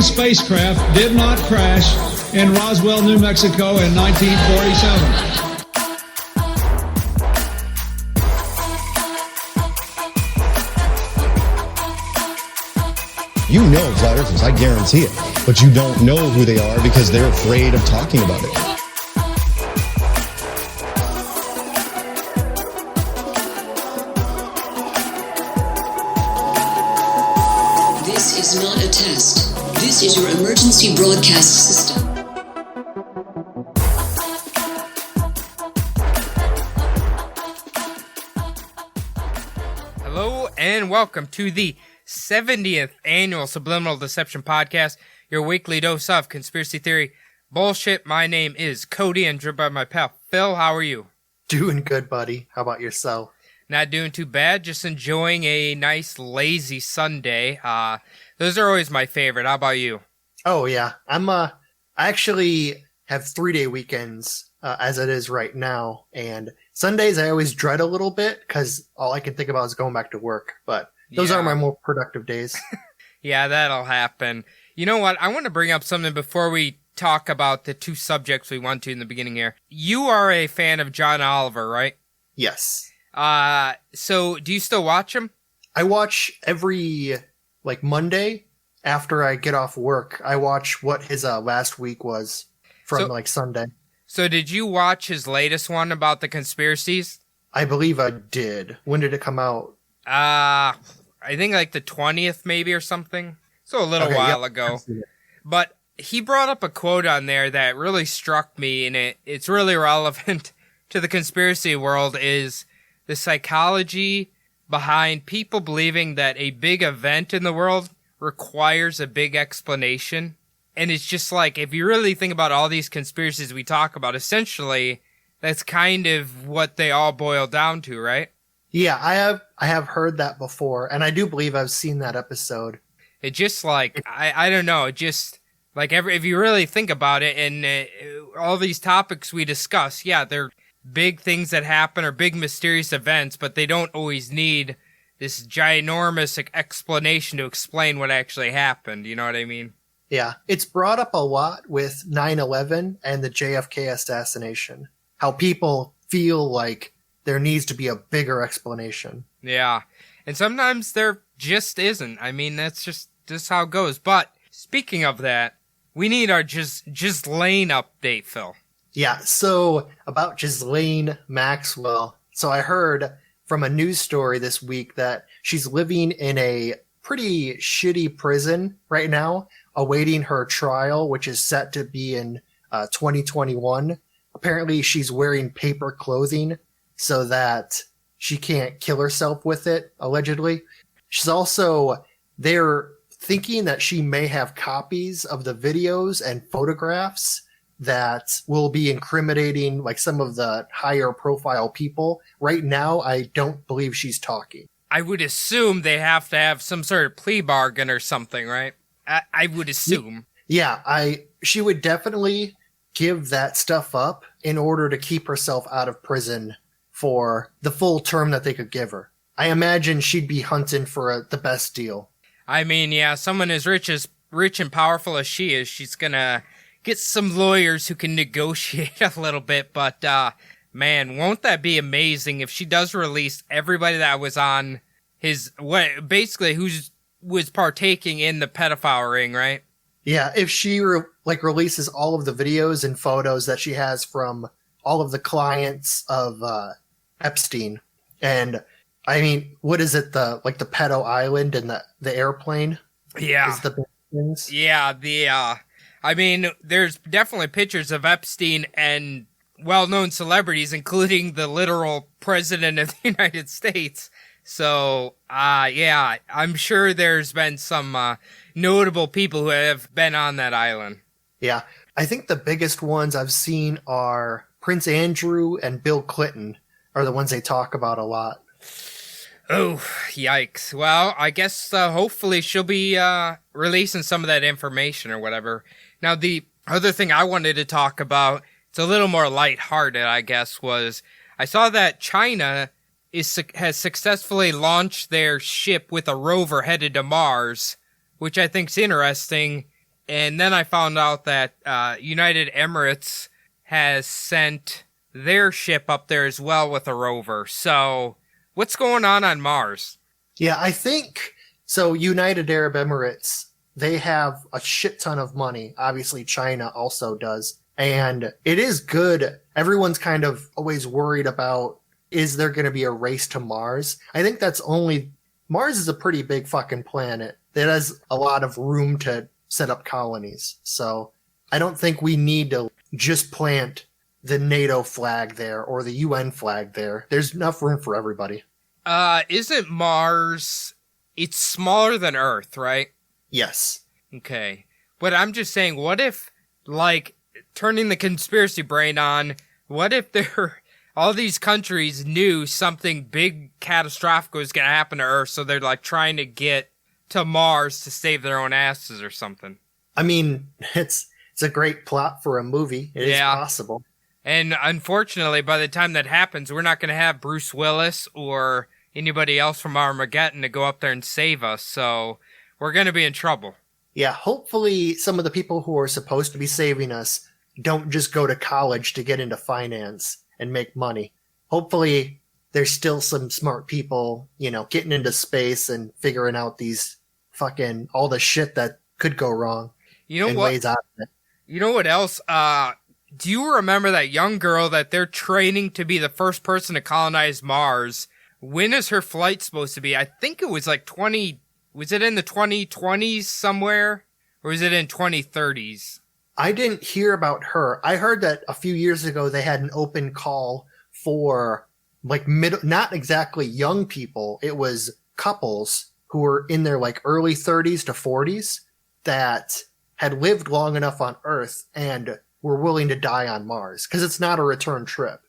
spacecraft did not crash in Roswell, New Mexico in 1947. You know flat earthers, I guarantee it, but you don't know who they are because they're afraid of talking about it. This is not a test. This is your emergency broadcast system. Hello and welcome to the 70th annual Subliminal Deception Podcast, your weekly dose of conspiracy theory bullshit. My name is Cody, and joined by my pal Phil. How are you? Doing good, buddy. How about yourself? Not doing too bad. Just enjoying a nice lazy Sunday. Those are always my favorite. How about you? Oh yeah, I actually have 3-day weekends as it is right now, and Sundays I always dread a little bit because all I can think about is going back to work. But those are my more productive days. Yeah, that'll happen. You know what? I want to bring up something before we talk about the two subjects we went to in the beginning here. You are a fan of John Oliver, right? Yes. So do you still watch him? I watch every Monday after I get off work. I watch what his last week was from Sunday. So did you watch his latest one about the conspiracies? I believe I did. When did it come out? I think the 20th maybe or something. So a little while ago. But he brought up a quote on there that really struck me, and it's really relevant to the conspiracy world, is the psychology behind people believing that a big event in the world requires a big explanation. And it's just if you really think about all these conspiracies we talk about, essentially, that's kind of what they all boil down to, right? Yeah, I have heard that before, and I do believe I've seen that episode. It just I don't know, it just if you really think about it, and all these topics we discuss, yeah, they're big things that happen or big mysterious events, but they don't always need this ginormous explanation to explain what actually happened. You know what I mean? Yeah, it's brought up a lot with 9/11 and the JFK assassination. How people feel like there needs to be a bigger explanation. Yeah, and sometimes there just isn't. I mean, that's just how it goes. But speaking of that, we need our Ghislaine update, Phil. Yeah, so about Ghislaine Maxwell. So I heard from a news story this week that she's living in a pretty shitty prison right now, awaiting her trial, which is set to be in 2021. Apparently, she's wearing paper clothing so that she can't kill herself with it, allegedly. She's also, they're thinking that she may have copies of the videos and photographs that will be incriminating some of the higher profile people. Right now, I don't believe she's talking. I would assume they have to have some sort of plea bargain or something, right? I would assume. Yeah, she would definitely give that stuff up in order to keep herself out of prison for the full term that they could give her. I imagine she'd be hunting for the best deal. I mean, yeah, someone as rich and powerful as she is, she's gonna get some lawyers who can negotiate a little bit. But man, won't that be amazing if she does release everybody that was on who was partaking in the pedophile ring, right? Yeah, if she releases all of the videos and photos that she has from all of the clients of Epstein, and I mean, what is it? The pedo island and the airplane. Yeah, is the big things. Yeah, I mean, there's definitely pictures of Epstein and well-known celebrities, including the literal president of the United States. So, yeah, I'm sure there's been some notable people who have been on that island. Yeah, I think the biggest ones I've seen are Prince Andrew and Bill Clinton are the ones they talk about a lot. Oh, yikes. Well, I guess hopefully she'll be releasing some of that information or whatever. Now, the other thing I wanted to talk about, it's a little more lighthearted, I guess, was I saw that China has successfully launched their ship with a rover headed to Mars, which I think's interesting. And then I found out that United Emirates has sent their ship up there as well with a rover. So what's going on Mars? Yeah, I think so. United Arab Emirates, they have a shit ton of money. Obviously, China also does. And it is good. Everyone's kind of always worried about, is there going to be a race to Mars? I think Mars is a pretty big fucking planet that has a lot of room to set up colonies. So I don't think we need to just plant the NATO flag there or the UN flag there. There's enough room for everybody. Isn't Mars, it's smaller than Earth, right? Yes. Okay. But I'm just saying, what if, like, turning the conspiracy brain on, what if all these countries knew something big catastrophic was going to happen to Earth, so they're, like, trying to get to Mars to save their own asses or something? I mean, it's a great plot for a movie. It is possible. And unfortunately, by the time that happens, we're not going to have Bruce Willis or anybody else from Armageddon to go up there and save us, so we're going to be in trouble. Yeah, hopefully some of the people who are supposed to be saving us don't just go to college to get into finance and make money. Hopefully there's still some smart people, getting into space and figuring out these all the shit that could go wrong. You know what? Ways out of it. You know what else? Do you remember that young girl that they're training to be the first person to colonize Mars? When is her flight supposed to be? I think it was like was it in the 2020s somewhere? Or was it in 2030s? I didn't hear about her. I heard that a few years ago they had an open call for not exactly young people. It was couples who were in their early 30s to 40s that had lived long enough on Earth and were willing to die on Mars. Because it's not a return trip.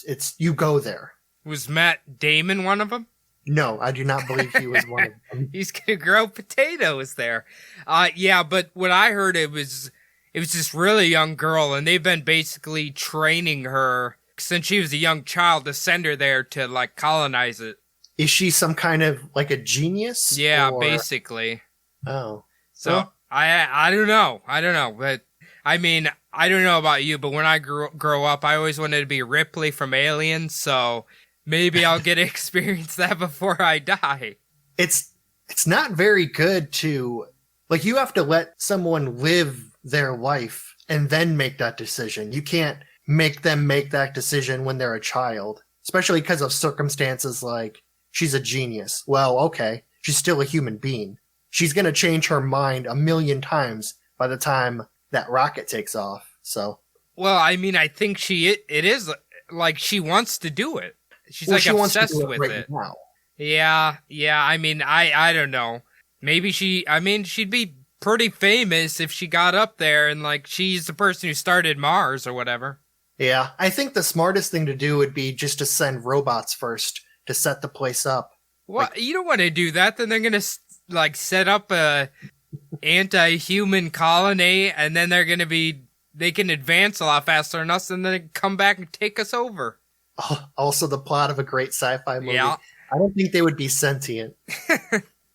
It's you go there. Was Matt Damon one of them? No, I do not believe he was one of them. He's going to grow potatoes there. Yeah, but what I heard, it was this really young girl, and they've been basically training her since she was a young child to send her there to, colonize it. Is she some kind of, a genius? Yeah, basically. Oh. So, well, I don't know. But, I mean, I don't know about you, but when I grow up, I always wanted to be Ripley from Aliens, so maybe I'll get to experience that before I die. It's not very good to, you have to let someone live their life and then make that decision. You can't make them make that decision when they're a child, especially because of circumstances like she's a genius. Well, okay, she's still a human being. She's going to change her mind 1,000,000 times by the time that rocket takes off. So, well, I mean, I think it is she wants to do it. She's she obsessed wants to do with right it. Now. Yeah. I mean, I don't know. Maybe she'd be pretty famous if she got up there and she's the person who started Mars or whatever. Yeah, I think the smartest thing to do would be just to send robots first to set the place up. Well, you don't want to do that. Then they're gonna set up a anti-human colony, and then they can advance a lot faster than us, and then come back and take us over. Also, the plot of a great sci-fi movie. Yeah. I don't think they would be sentient.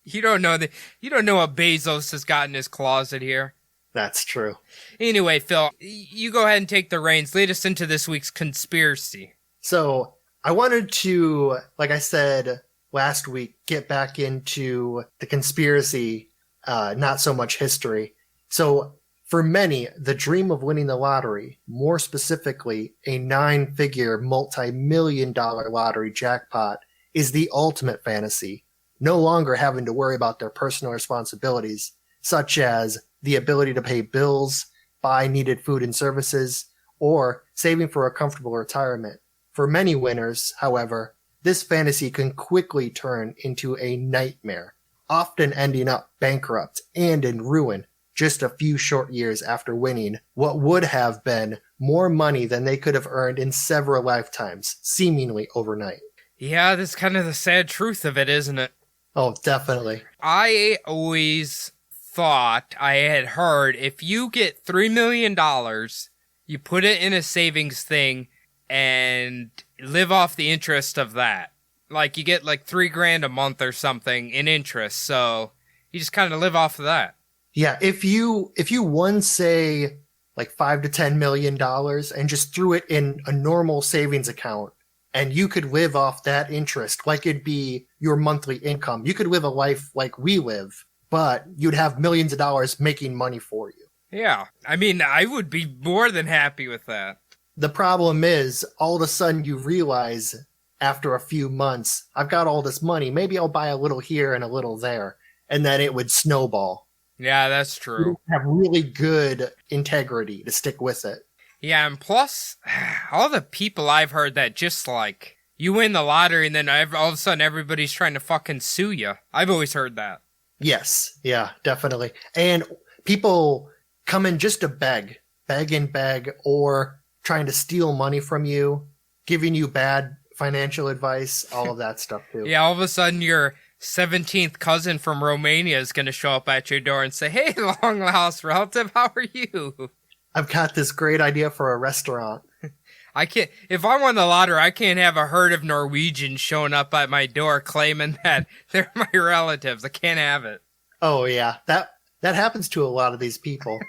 You don't know what Bezos has got in his closet here. That's true. Anyway, Phil, you go ahead and take the reins. Lead us into this week's conspiracy. So I wanted to, like I said last week, get back into the conspiracy, not so much history. So for many, the dream of winning the lottery, more specifically a 9-figure multi-million-dollar lottery jackpot, is the ultimate fantasy. No longer having to worry about their personal responsibilities, such as the ability to pay bills, buy needed food and services, or saving for a comfortable retirement. For many winners, however, this fantasy can quickly turn into a nightmare, often ending up bankrupt and in ruin just a few short years after winning what would have been more money than they could have earned in several lifetimes, seemingly overnight. Yeah, that's kind of the sad truth of it, isn't it? Oh, definitely. I always thought, I had heard, if you get $3 million, you put it in a savings thing and live off the interest of that. You get $3,000 a month or something in interest, so you just kind of live off of that. Yeah, if you won, say, like $5 to $10 million and just threw it in a normal savings account, and you could live off that interest like it'd be your monthly income. You could live a life like we live, but you'd have millions of dollars making money for you. Yeah, I mean, I would be more than happy with that. The problem is, all of a sudden you realize after a few months, I've got all this money. Maybe I'll buy a little here and a little there. And then it would snowball. Yeah, that's true. You have really good integrity to stick with it. Yeah, and plus, all the people I've heard that just like, you win the lottery and then all of a sudden everybody's trying to fucking sue you. I've always heard that. Yes, yeah, definitely. And people come in just to beg and beg, or trying to steal money from you, giving you bad financial advice, all of that stuff too. Yeah, all of a sudden your 17th cousin from Romania is going to show up at your door and say, "Hey, long lost relative, how are you?" I've got this great idea for a restaurant. If I won the lottery, I can't have a herd of Norwegians showing up at my door claiming that they're my relatives. I can't have it. Oh yeah, that happens to a lot of these people.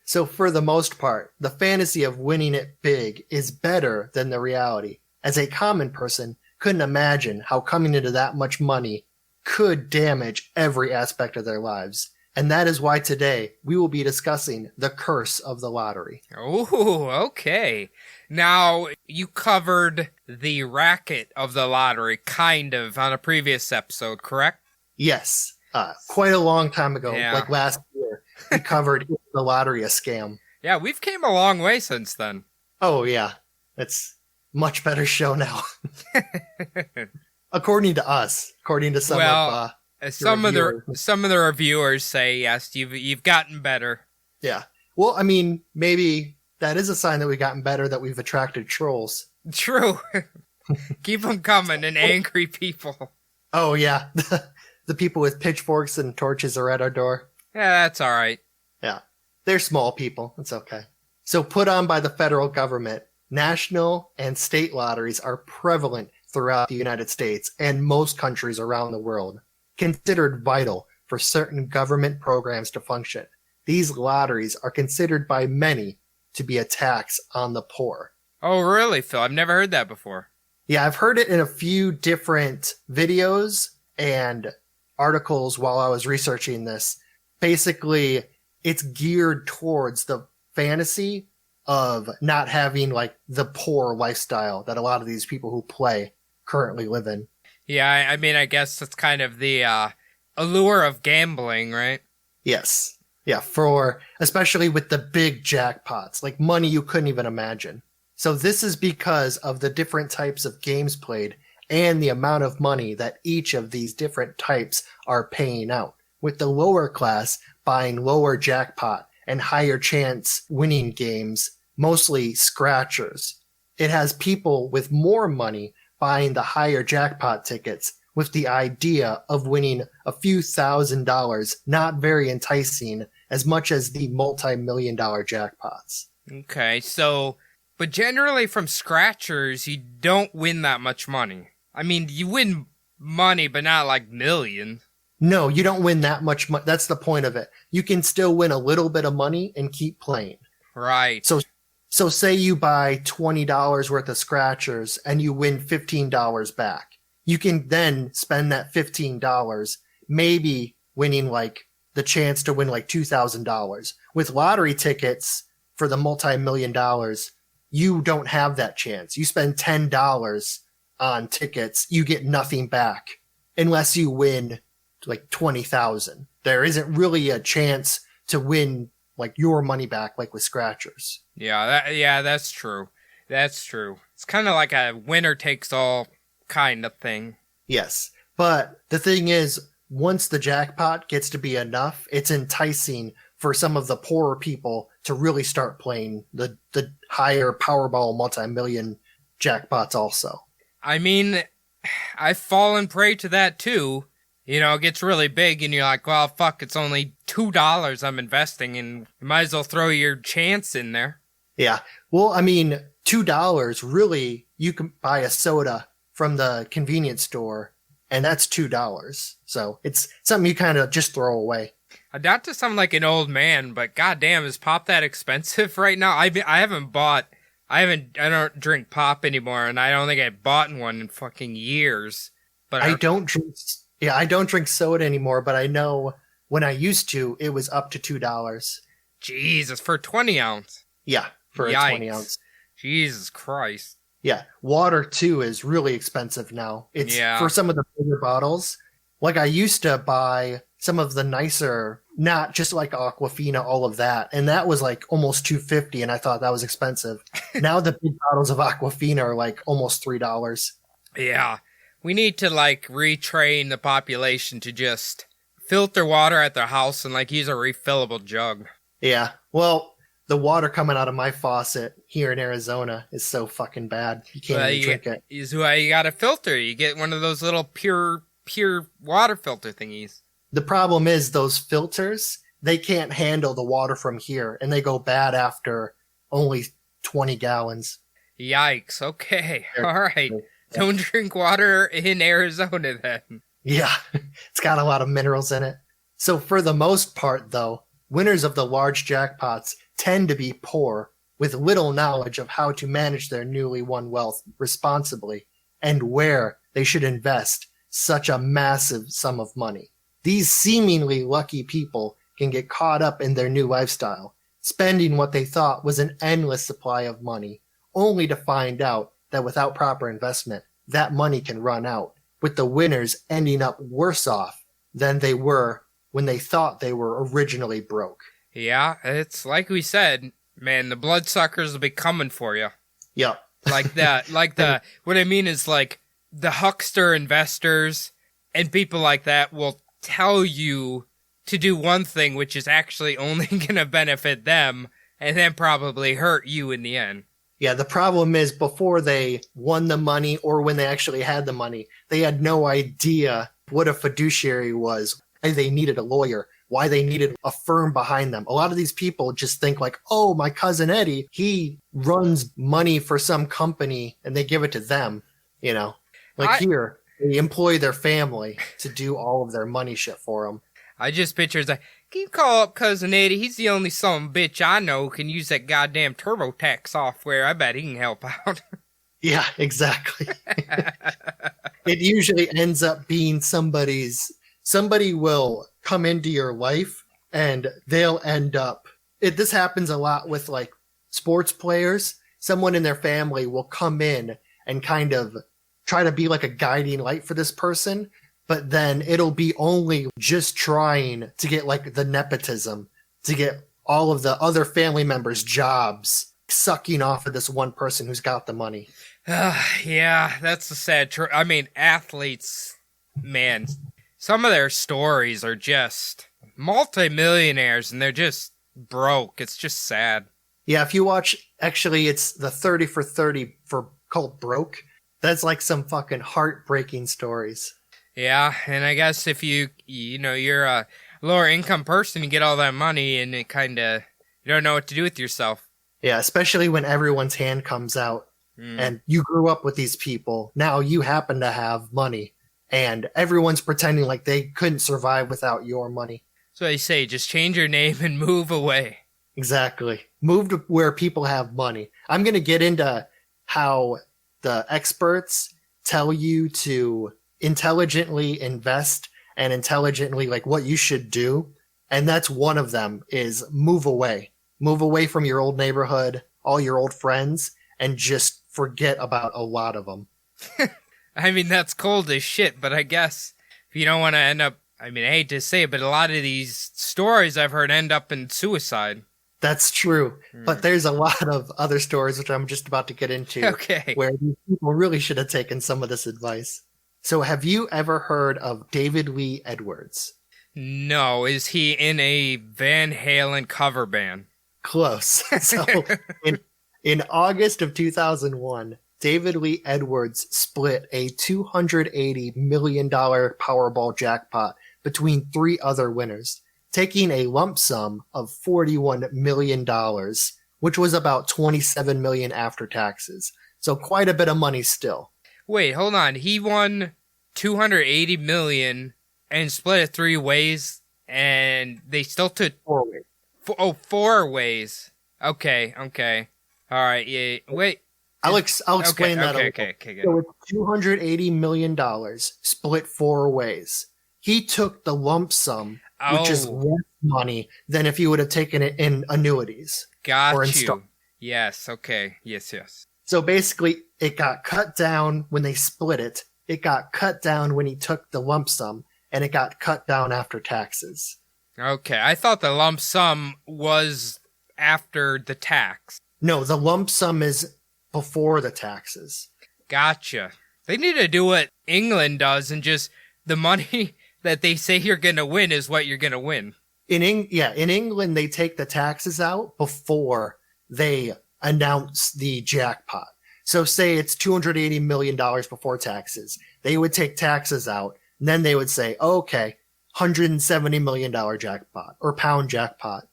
So for the most part, the fantasy of winning it big is better than the reality, as a common person couldn't imagine how coming into that much money could damage every aspect of their lives. And that is why today we will be discussing the curse of the lottery. Oh, okay. Now, you covered the racket of the lottery, kind of, on a previous episode, correct? Yes, quite a long time ago, Yeah. like last year, we covered the lottery a scam. Yeah, we've came a long way since then. Oh yeah, it's much better show now. According to us, according to some of Some of reviewers. the reviewers say yes, you've gotten better. Yeah. Well, I mean, maybe that is a sign that we've gotten better, that we've attracted trolls. True. Keep them coming, and angry people. Oh yeah, the people with pitchforks and torches are at our door. Yeah, that's all right. Yeah, they're small people. It's okay. So put on by the federal government, national and state lotteries are prevalent throughout the United States and most countries around the world, considered vital for certain government programs to function. These lotteries are considered by many to be a tax on the poor. Oh, really, Phil? I've never heard that before. Yeah, I've heard it in a few different videos and articles while I was researching this. Basically, it's geared towards the fantasy of not having like the poor lifestyle that a lot of these people who play currently live in. Yeah, I mean, I guess that's kind of the allure of gambling, right? Yes. Yeah, for especially with the big jackpots, like money you couldn't even imagine. So this is because of the different types of games played and the amount of money that each of these different types are paying out, with the lower class buying lower jackpot and higher chance winning games, mostly scratchers. It has people with more money buying the higher jackpot tickets with the idea of winning a few $1,000s, not very enticing as much as the multi-million-dollar jackpots. Okay, so, but generally from scratchers, you don't win that much money. I mean, you win money, but not like millions. No, you don't win that much money. That's the point of it. You can still win a little bit of money and keep playing. Right. So say you buy $20 worth of scratchers and you win $15 back. You can then spend that $15, maybe winning like the chance to win like $2,000. With lottery tickets for the multi-million dollars, you don't have that chance. You spend $10 on tickets, you get nothing back unless you win like 20,000. There isn't really a chance to win like your money back like with scratchers. Yeah, that's true. That's true. It's kind of like a winner takes all kind of thing. Yes. But the thing is, once the jackpot gets to be enough, it's enticing for some of the poorer people to really start playing the higher Powerball multi-million jackpots also. I mean, I've fallen prey to that too. You know, it gets really big and you're like, well, fuck, it's only $2 I'm investing and you might as well throw your chance in there. Yeah. Well, I mean, $2, really, you can buy a soda from the convenience store and that's $2. So it's something you kind of just throw away. Not to sound like an old man, but goddamn, is pop that expensive right now? I don't drink pop anymore, and I don't think I bought one in fucking years. But I don't drink soda anymore, but I know when I used to, it was up to $2. Jesus, for 20 ounce. Yeah, for Yikes. a 20 ounce. Jesus Christ. Yeah, water too is really expensive now. It's Yeah. for some of the bigger bottles. Like I used to buy some of the nicer, not just like Aquafina, all of that, and that was like almost $2.50, and I thought that was expensive. Now the big bottles of Aquafina are like almost $3. Yeah. We need to, like, retrain the population to just filter water at their house and, like, use a refillable jug. Yeah, well, the water coming out of my faucet here in Arizona is so fucking bad. You can't even drink it. Is why you got a filter. You get one of those little pure water filter thingies. The problem is those filters, they can't handle the water from here, and they go bad after only 20 gallons. Yikes. Okay. All right. Don't drink water in Arizona then. Yeah, it's got a lot of minerals in it. So for the most part, though, winners of the large jackpots tend to be poor, with little knowledge of how to manage their newly won wealth responsibly, and where they should invest such a massive sum of money. These seemingly lucky people can get caught up in their new lifestyle, spending what they thought was an endless supply of money, only to find out that without proper investment, that money can run out, with the winners ending up worse off than they were when they thought they were originally broke. Yeah, it's like we said, man, the bloodsuckers will be coming for you. Yep. Like that. What I mean is, like, the huckster investors and people like that will tell you to do one thing, which is actually only going to benefit them, and then probably hurt you in the end. Yeah, the problem is before they won the money or when they actually had the money, they had no idea what a fiduciary was, why they needed a lawyer, why they needed a firm behind them. A lot of these people just think like, oh, my cousin Eddie, he runs money for some company and they give it to them, you know. Here, they employ their family to do all of their money shit for them. I just picture it's like, can you call up Cousin Eddie? He's the only son bitch I know who can use that goddamn TurboTax software. I bet he can help out. Yeah, exactly. It usually ends up being somebody will come into your life and they'll end up, this happens a lot with like sports players. Someone in their family will come in and kind of try to be like a guiding light for this person, but then it'll be only just trying to get like the nepotism, to get all of the other family members' jobs, sucking off of this one person who's got the money. Yeah, that's the sad truth. I mean, athletes, man, some of their stories are just multimillionaires and they're just broke. It's just sad. Yeah, if you watch, actually, it's the 30 for 30 called Broke. That's like some fucking heartbreaking stories. Yeah, and I guess if you're a lower income person, you get all that money and it kind of, you don't know what to do with yourself. Yeah, especially when everyone's hand comes out and you grew up with these people. Now you happen to have money and everyone's pretending like they couldn't survive without your money. So I say, just change your name and move away. Exactly. Move to where people have money. I'm going to get into how the experts tell you to intelligently invest and intelligently like what you should do. And that's one of them is move away. Move away from your old neighborhood, all your old friends, and just forget about a lot of them. I mean, that's cold as shit, but I guess if you don't want to end up, I mean, I hate to say it, but a lot of these stories I've heard end up in suicide. That's true. But there's a lot of other stories, which I'm just about to get into, Okay. where these people really should have taken some of this advice. So have you ever heard of David Lee Edwards? No, is he in a Van Halen cover band? Close. So in August of 2001, David Lee Edwards split a $280 million Powerball jackpot between three other winners, taking a lump sum of $41 million, which was about $27 million after taxes. So quite a bit of money still. Wait, hold on. He won $280 million and split it three ways and they still took 4 ways. 4 ways. Okay. All right. Yeah. Wait. I'll explain that. Okay. Good. So it's $280 million split 4 ways. He took the lump sum, which is less money than if you would have taken it in annuities. Got or you. Yes. Okay. Yes. So basically, it got cut down when they split it. It got cut down when he took the lump sum, and it got cut down after taxes. Okay. I thought the lump sum was after the tax. No, the lump sum is before the taxes. Gotcha. They need to do what England does and just the money that they say you're going to win is what you're going to win. In England, they take the taxes out before they announce the jackpot. So say it's $280 million before taxes. They would take taxes out, and then they would say, okay, $170 million jackpot or pound jackpot.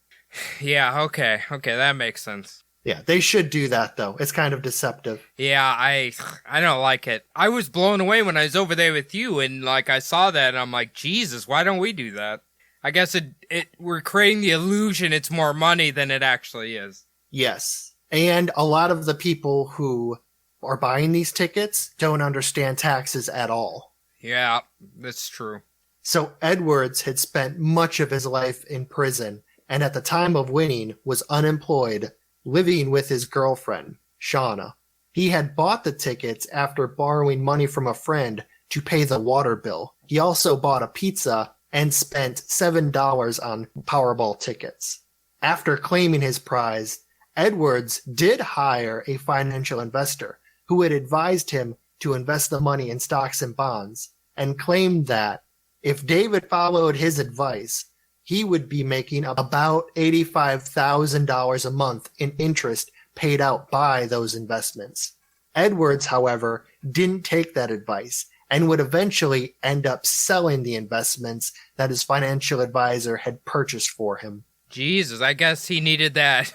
Yeah, okay, that makes sense. Yeah, they should do that, though. It's kind of deceptive. Yeah, I don't like it. I was blown away when I was over there with you, and like I saw that, and I'm like, Jesus, why don't we do that? I guess we're creating the illusion it's more money than it actually is. Yes, and a lot of the people who are buying these tickets don't understand taxes at all. Yeah, that's true. So Edwards had spent much of his life in prison, and at the time of winning was unemployed, living with his girlfriend, Shauna. He had bought the tickets after borrowing money from a friend to pay the water bill. He also bought a pizza and spent $7 on Powerball tickets. After claiming his prize, Edwards did hire a financial investor who had advised him to invest the money in stocks and bonds, and claimed that if David followed his advice, he would be making about $85,000 a month in interest paid out by those investments. Edwards, however, didn't take that advice and would eventually end up selling the investments that his financial advisor had purchased for him. Jesus, I guess he needed that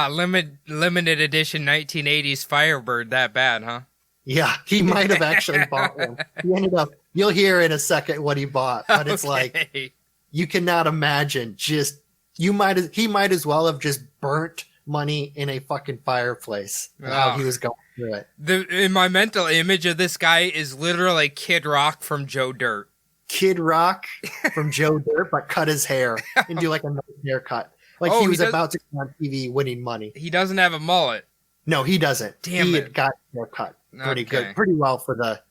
limited edition 1980s Firebird that bad, huh? Yeah, he might have actually bought one. He ended up, you'll hear in a second what he bought, but it's like, you cannot imagine he might as well have just burnt money in a fucking fireplace. How he was going through it. In my mental image of this guy is literally Kid Rock from Joe Dirt. Kid Rock from Joe Dirt, but cut his hair and do like a nice haircut. Like he was about to come on TV winning money. He doesn't have a mullet. No, he doesn't. Damn he it. had got a haircut. Pretty good. Pretty well for the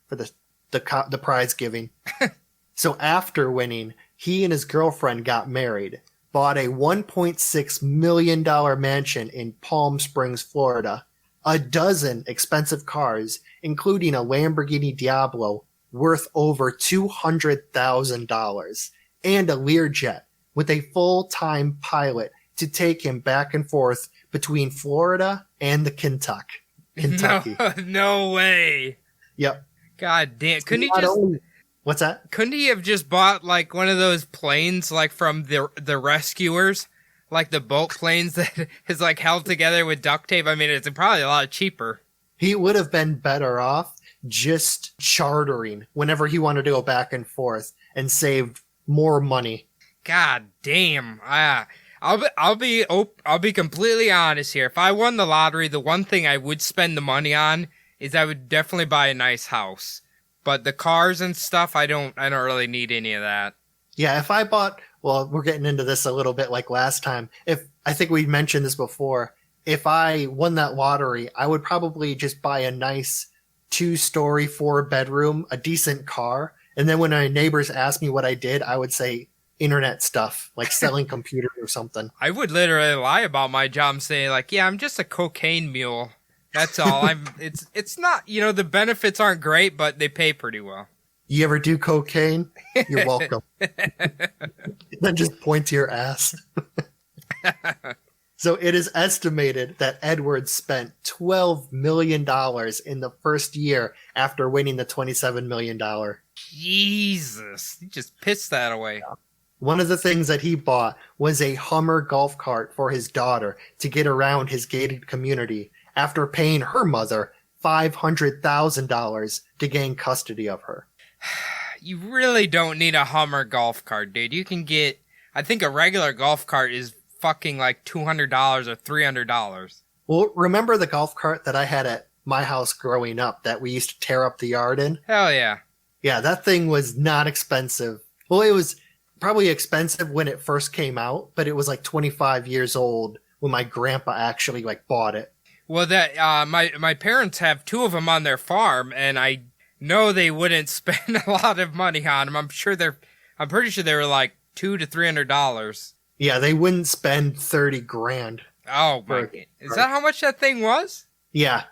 prize giving. So after winning, he and his girlfriend got married, bought a $1.6 million mansion in Palm Springs, Florida, a dozen expensive cars, including a Lamborghini Diablo worth over $200,000, and a Learjet with a full-time pilot to take him back and forth between Florida and the Kentucky. No way. Yep. God damn. What's that? Couldn't he have just bought like one of those planes like from the Rescuers? Like the boat planes that is like held together with duct tape? I mean, it's probably a lot cheaper. He would have been better off just chartering whenever he wanted to go back and forth and saved more money. God damn. I'll be completely honest here. If I won the lottery, the one thing I would spend the money on is I would definitely buy a nice house. But the cars and stuff, I don't really need any of that. Yeah, if I bought, well, we're getting into this a little bit like last time. I think we mentioned this before. If I won that lottery, I would probably just buy a nice 2-story, 4-bedroom, a decent car. And then when my neighbors asked me what I did, I would say internet stuff, like selling computers or something. I would literally lie about my job and say like, yeah, I'm just a cocaine mule. That's all. It's not, the benefits aren't great, but they pay pretty well. You ever do cocaine? You're welcome. Then just point to your ass. So it is estimated that Edwards spent $12 million in the first year after winning the $27 million. Jesus. You just pissed that away. Yeah. One of the things that he bought was a Hummer golf cart for his daughter to get around his gated community after paying her mother $500,000 to gain custody of her. you really don't need a Hummer golf cart, dude. You can get, I think a regular golf cart is fucking like $200 or $300. Well, remember the golf cart that I had at my house growing up that we used to tear up the yard in? Hell yeah. Yeah, that thing was not expensive. Well, it was probably expensive when it first came out, but it was like 25 years old when my grandpa actually like bought it. Well, that my parents have 2 of them on their farm, and I know they wouldn't spend a lot of money on them. I'm pretty sure they were like $200 to $300. Yeah, they wouldn't spend 30 grand. Oh my god. Is that how much that thing was? Yeah,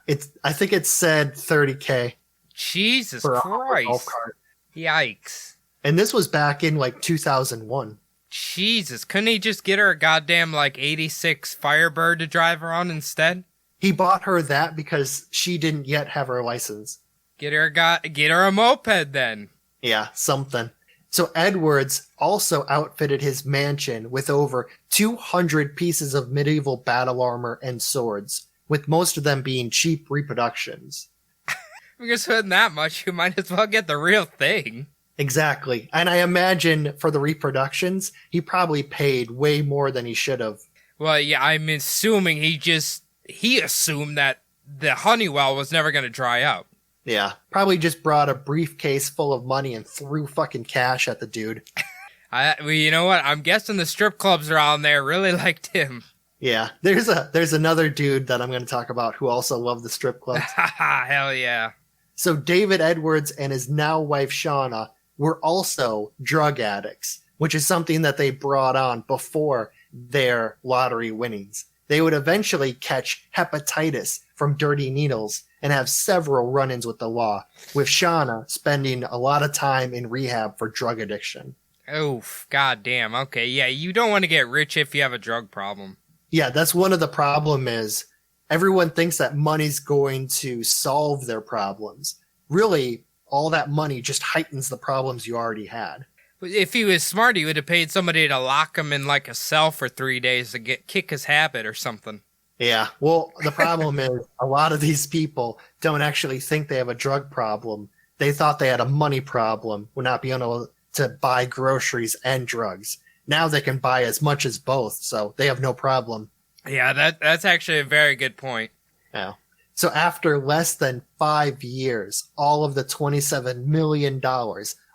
I think it said 30K. Jesus for a Christ. golf cart. Yikes. And this was back in like 2001. Jesus, couldn't he just get her a goddamn like 86 Firebird to drive around instead? He bought her that because she didn't yet have her license. Get her a moped then. Yeah, something. So Edwards also outfitted his mansion with over 200 pieces of medieval battle armor and swords, with most of them being cheap reproductions. If you're spending that much, you might as well get the real thing. Exactly. And I imagine for the reproductions, he probably paid way more than he should have. Well, yeah, I'm assuming he assumed that the Honeywell was never going to dry up. Yeah, probably just brought a briefcase full of money and threw fucking cash at the dude. Well, you know what? I'm guessing the strip clubs around there really liked him. Yeah, there's another dude that I'm going to talk about who also loved the strip clubs. Hell yeah. So David Edwards and his now wife Shauna were also drug addicts, which is something that they brought on before their lottery winnings. They would eventually catch hepatitis from dirty needles and have several run-ins with the law, with Shauna spending a lot of time in rehab for drug addiction. Oof, goddamn. Okay, yeah, you don't want to get rich if you have a drug problem. Yeah, that's one of the problem is everyone thinks that money's going to solve their problems. Really, all that money just heightens the problems you already had. If he was smart, he would have paid somebody to lock him in like a cell for 3 days to kick his habit or something. Yeah, well, the problem is a lot of these people don't actually think they have a drug problem. They thought they had a money problem with not being able to buy groceries and drugs. Now they can buy as much as both, so they have no problem. Yeah, that's actually a very good point. Yeah. So after less than 5 years, all of the $27 million,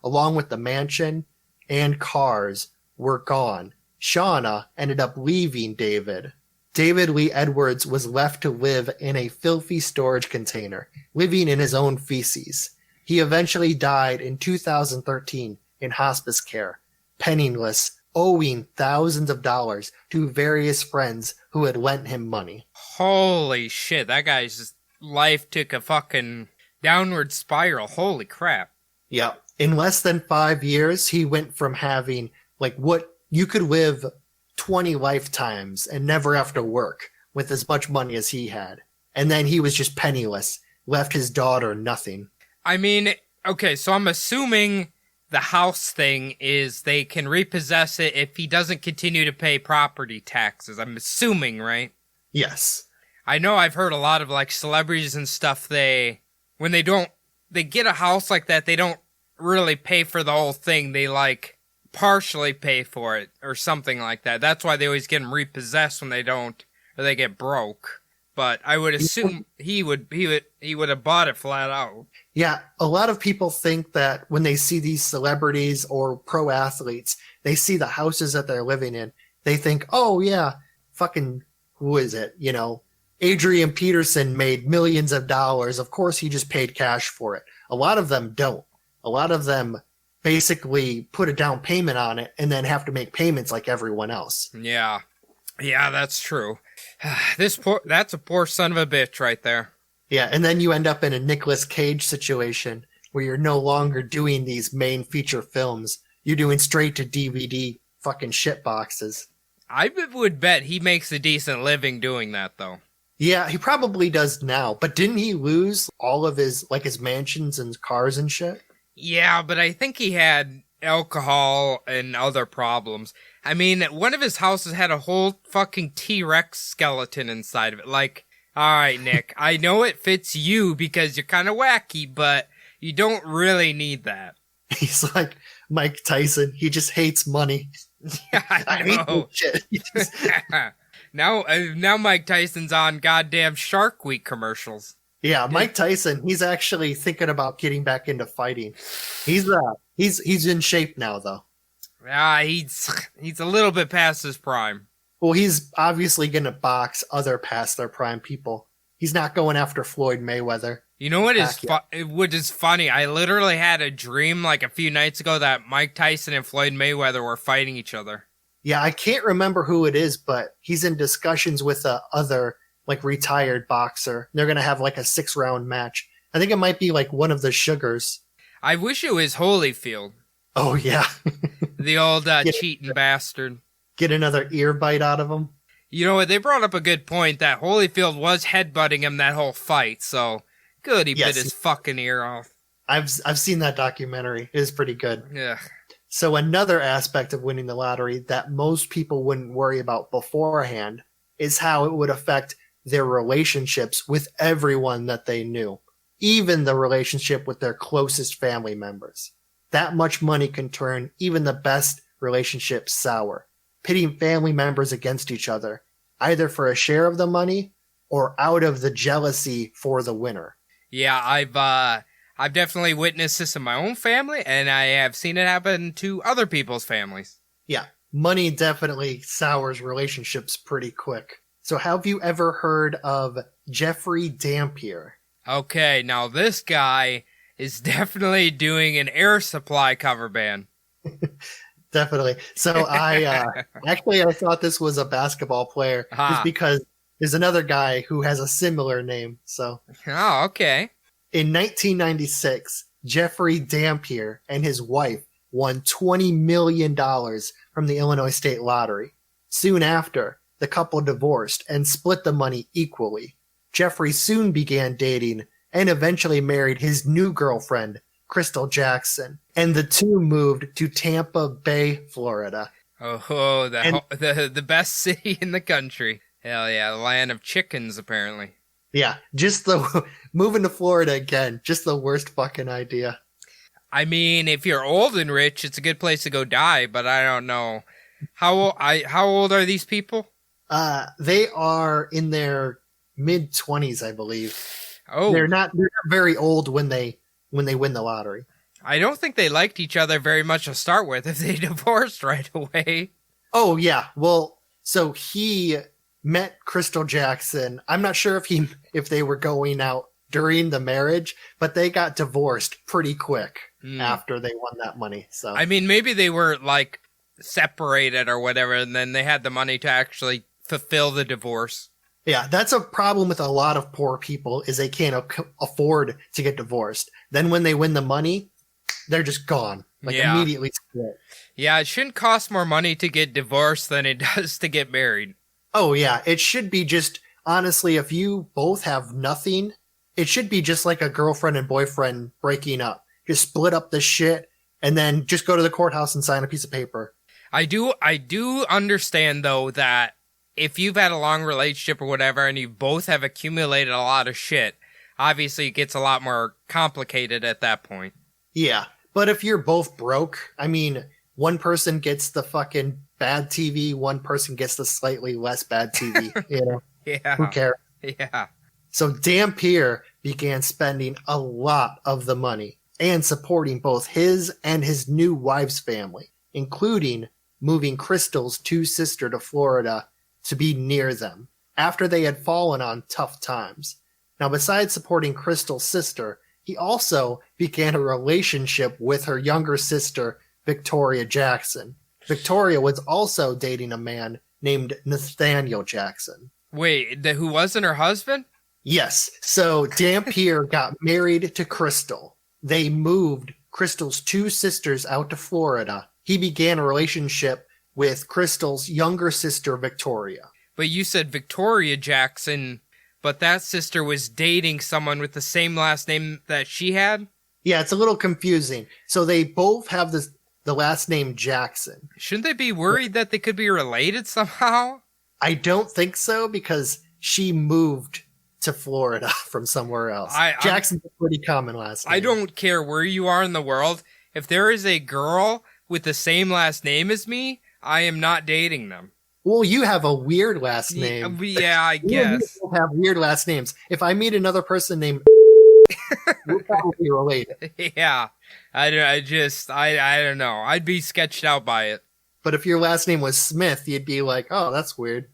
along with the mansion and cars, were gone. Shauna ended up leaving David. David Lee Edwards was left to live in a filthy storage container, living in his own feces. He eventually died in 2013 in hospice care, penniless, owing thousands of dollars to various friends who had lent him money. Holy shit, that guy's life took a fucking downward spiral. Holy crap. Yeah. In less than 5 years, he went from having, like, what you could live 20 lifetimes and never have to work with as much money as he had. And then he was just penniless, left his daughter nothing. I mean, okay, so I'm assuming the house thing is they can repossess it if he doesn't continue to pay property taxes. I'm assuming, right? Yes. I know I've heard a lot of like celebrities and stuff, when they get a house like that, they don't really pay for the whole thing. They like partially pay for it or something like that. That's why they always get them repossessed when they don't, or they get broke. But I would assume he would have bought it flat out. Yeah, a lot of people think that when they see these celebrities or pro athletes, they see the houses that they're living in. They think, oh yeah, fucking, who is it? You know, Adrian Peterson made millions of dollars. Of course he just paid cash for it. A lot of them don't. A lot of them basically put a down payment on it and then have to make payments like everyone else. Yeah. Yeah, that's true. That's a poor son of a bitch right there. Yeah, and then you end up in a Nicolas Cage situation where you're no longer doing these main feature films. You're doing straight to DVD fucking shit boxes. I would bet he makes a decent living doing that, though. Yeah, he probably does now. But didn't he lose all of his mansions and cars and shit? Yeah, but I think he had alcohol and other problems. I mean, one of his houses had a whole fucking T-Rex skeleton inside of it. Like, alright, Nick, I know it fits you because you're kind of wacky, but you don't really need that. He's like Mike Tyson. He just hates money. Yeah, I hate know. this shit. He just- Now Mike Tyson's on goddamn Shark Week commercials. yeah, Mike Tyson. He's actually thinking about getting back into fighting. He's in shape now, though. He's a little bit past his prime. Well, he's obviously going to box other past their prime people. He's not going after Floyd Mayweather. You know what Pacquiao. what is funny? I literally had a dream like a few nights ago that Mike Tyson and Floyd Mayweather were fighting each other. Yeah, I can't remember who it is, but he's in discussions with a other like retired boxer. They're going to have like a 6-round match. I think it might be like one of the Sugars. I wish it was Holyfield, Oh, yeah. the old cheating bastard. Get another ear bite out of him. You know what? They brought up a good point that Holyfield was headbutting him that whole fight. So good, he Yes. bit his fucking ear off. I've seen that documentary. It is pretty good. Yeah. So another aspect of winning the lottery that most people wouldn't worry about beforehand is how it would affect their relationships with everyone that they knew, even the relationship with their closest family members. That much money can turn even the best relationships sour, pitting family members against each other, either for a share of the money or out of the jealousy for the winner. Yeah, I've definitely witnessed this in my own family, and I have seen it happen to other people's families. Yeah, money definitely sours relationships pretty quick. So have you ever heard of Jeffrey Dampier? Okay, now this guy is definitely doing an Air Supply cover band. Definitely. So I thought this was a basketball player just because there's another guy who has a similar name. So Oh, okay. in 1996, Jeffrey Dampier and his wife won $20 million from the Illinois State Lottery. Soon after, the couple divorced and split the money equally. Jeffrey soon began dating and eventually married his new girlfriend, Crystal Jackson, and the two moved to Tampa Bay, Florida. Oh, the best city in the country. Hell yeah, the land of chickens, apparently. Yeah, just moving to Florida again, just the worst fucking idea. I mean, if you're old and rich, it's a good place to go die, but I don't know. How old are these people? They are in their mid-20s, I believe. Oh, They're not very old when they win the lottery. I don't think they liked each other very much to start with if they divorced right away. Oh yeah, well, so he met Crystal Jackson. I'm not sure if they were going out during the marriage, but they got divorced pretty quick after they won that money. So I mean, maybe they were like separated or whatever, and then they had the money to actually fulfill the divorce. yeah, that's a problem with a lot of poor people is they can't afford to get divorced. Then when they win the money, they're just gone, immediately split. Yeah, it shouldn't cost more money to get divorced than it does to get married. Oh yeah, it should be just honestly, if you both have nothing, it should be just like a girlfriend and boyfriend breaking up. Just split up the shit and then just go to the courthouse and sign a piece of paper. I do understand though that if you've had a long relationship or whatever and you both have accumulated a lot of shit, obviously it gets a lot more complicated at that point. Yeah, but if you're both broke, I mean, one person gets the fucking bad TV, one person gets the slightly less bad TV, you know? Yeah. Who cares? Yeah. So Dampier began spending a lot of the money and supporting both his and his new wife's family, including moving Crystal's two sisters to Florida to be near them after they had fallen on tough times. Now, besides supporting Crystal's sister, he also began a relationship with her younger sister, Victoria Jackson. Victoria was also dating a man named Nathaniel Jackson. Wait, who wasn't her husband? Yes, so Dampier got married to Crystal. They moved Crystal's two sisters out to Florida. He began a relationship with Crystal's younger sister, Victoria. But you said Victoria Jackson, but that sister was dating someone with the same last name that she had? Yeah, it's a little confusing. So they both have the last name Jackson. Shouldn't they be worried that they could be related somehow? I don't think so because she moved to Florida from somewhere else. Jackson's a pretty common last name. I don't care where you are in the world. if there is a girl with the same last name as me, I am not dating them. Well, you have a weird last name. Yeah, I You and me guess. both have weird last names. If I meet another person named we're probably related. Yeah. I don't know. I'd be sketched out by it. But if your last name was Smith, you'd be like, oh, that's weird.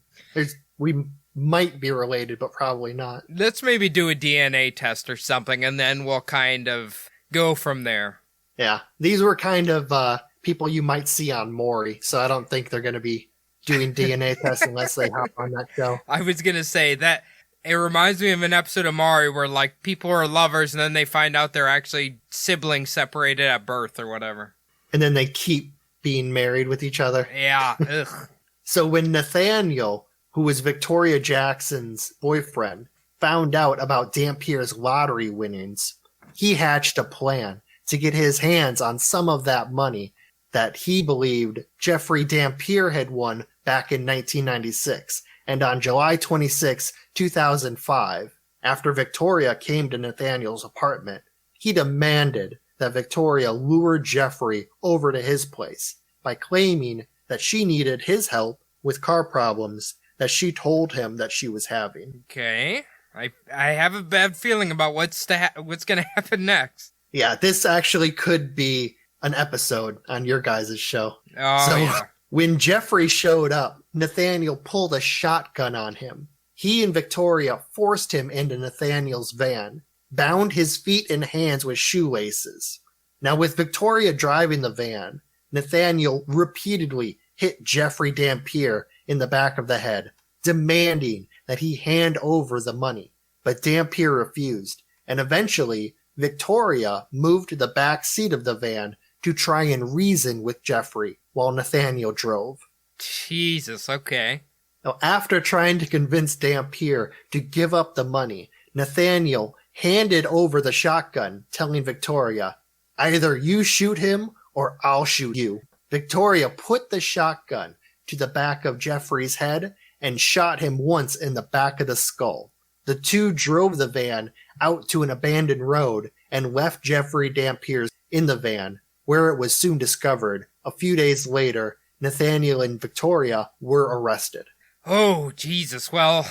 We might be related, but probably not. Let's maybe do a DNA test or something, and then we'll kind of go from there. Yeah. These were kind of people you might see on Maury, so I don't think they're going to be doing DNA tests unless they hop on that show. I was going to say that it reminds me of an episode of Maury where, like, people are lovers and then they find out they're actually siblings separated at birth or whatever. And then they keep being married with each other. Yeah. Ugh. So when Nathaniel, who was Victoria Jackson's boyfriend, found out about Dampier's lottery winnings, he hatched a plan to get his hands on some of that money that he believed Jeffrey Dampier had won back in 1996. And on July 26, 2005, after Victoria came to Nathaniel's apartment, he demanded that Victoria lure Jeffrey over to his place by claiming that she needed his help with car problems that she told him that she was having. Okay. I have a bad feeling about what's going to happen next. Yeah, this actually could be an episode on your guys' show. Oh, yeah. When Jeffrey showed up, Nathaniel pulled a shotgun on him. He and Victoria forced him into Nathaniel's van, bound his feet and hands with shoelaces. Now, with Victoria driving the van, Nathaniel repeatedly hit Jeffrey Dampier in the back of the head, demanding that he hand over the money. But Dampier refused, and eventually Victoria moved to the back seat of the van to try and reason with Jeffrey while Nathaniel drove. Jesus, okay. Now, after trying to convince Dampier to give up the money, Nathaniel handed over the shotgun, telling Victoria, either you shoot him or I'll shoot you. Victoria put the shotgun to the back of Jeffrey's head and shot him once in the back of the skull. The two drove the van out to an abandoned road and left Jeffrey Dampier in the van, where it was soon discovered. A few days later, Nathaniel and Victoria were arrested. Oh, Jesus. Well,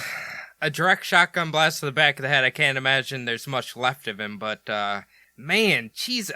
a direct shotgun blast to the back of the head, I can't imagine there's much left of him, but, man, jeez,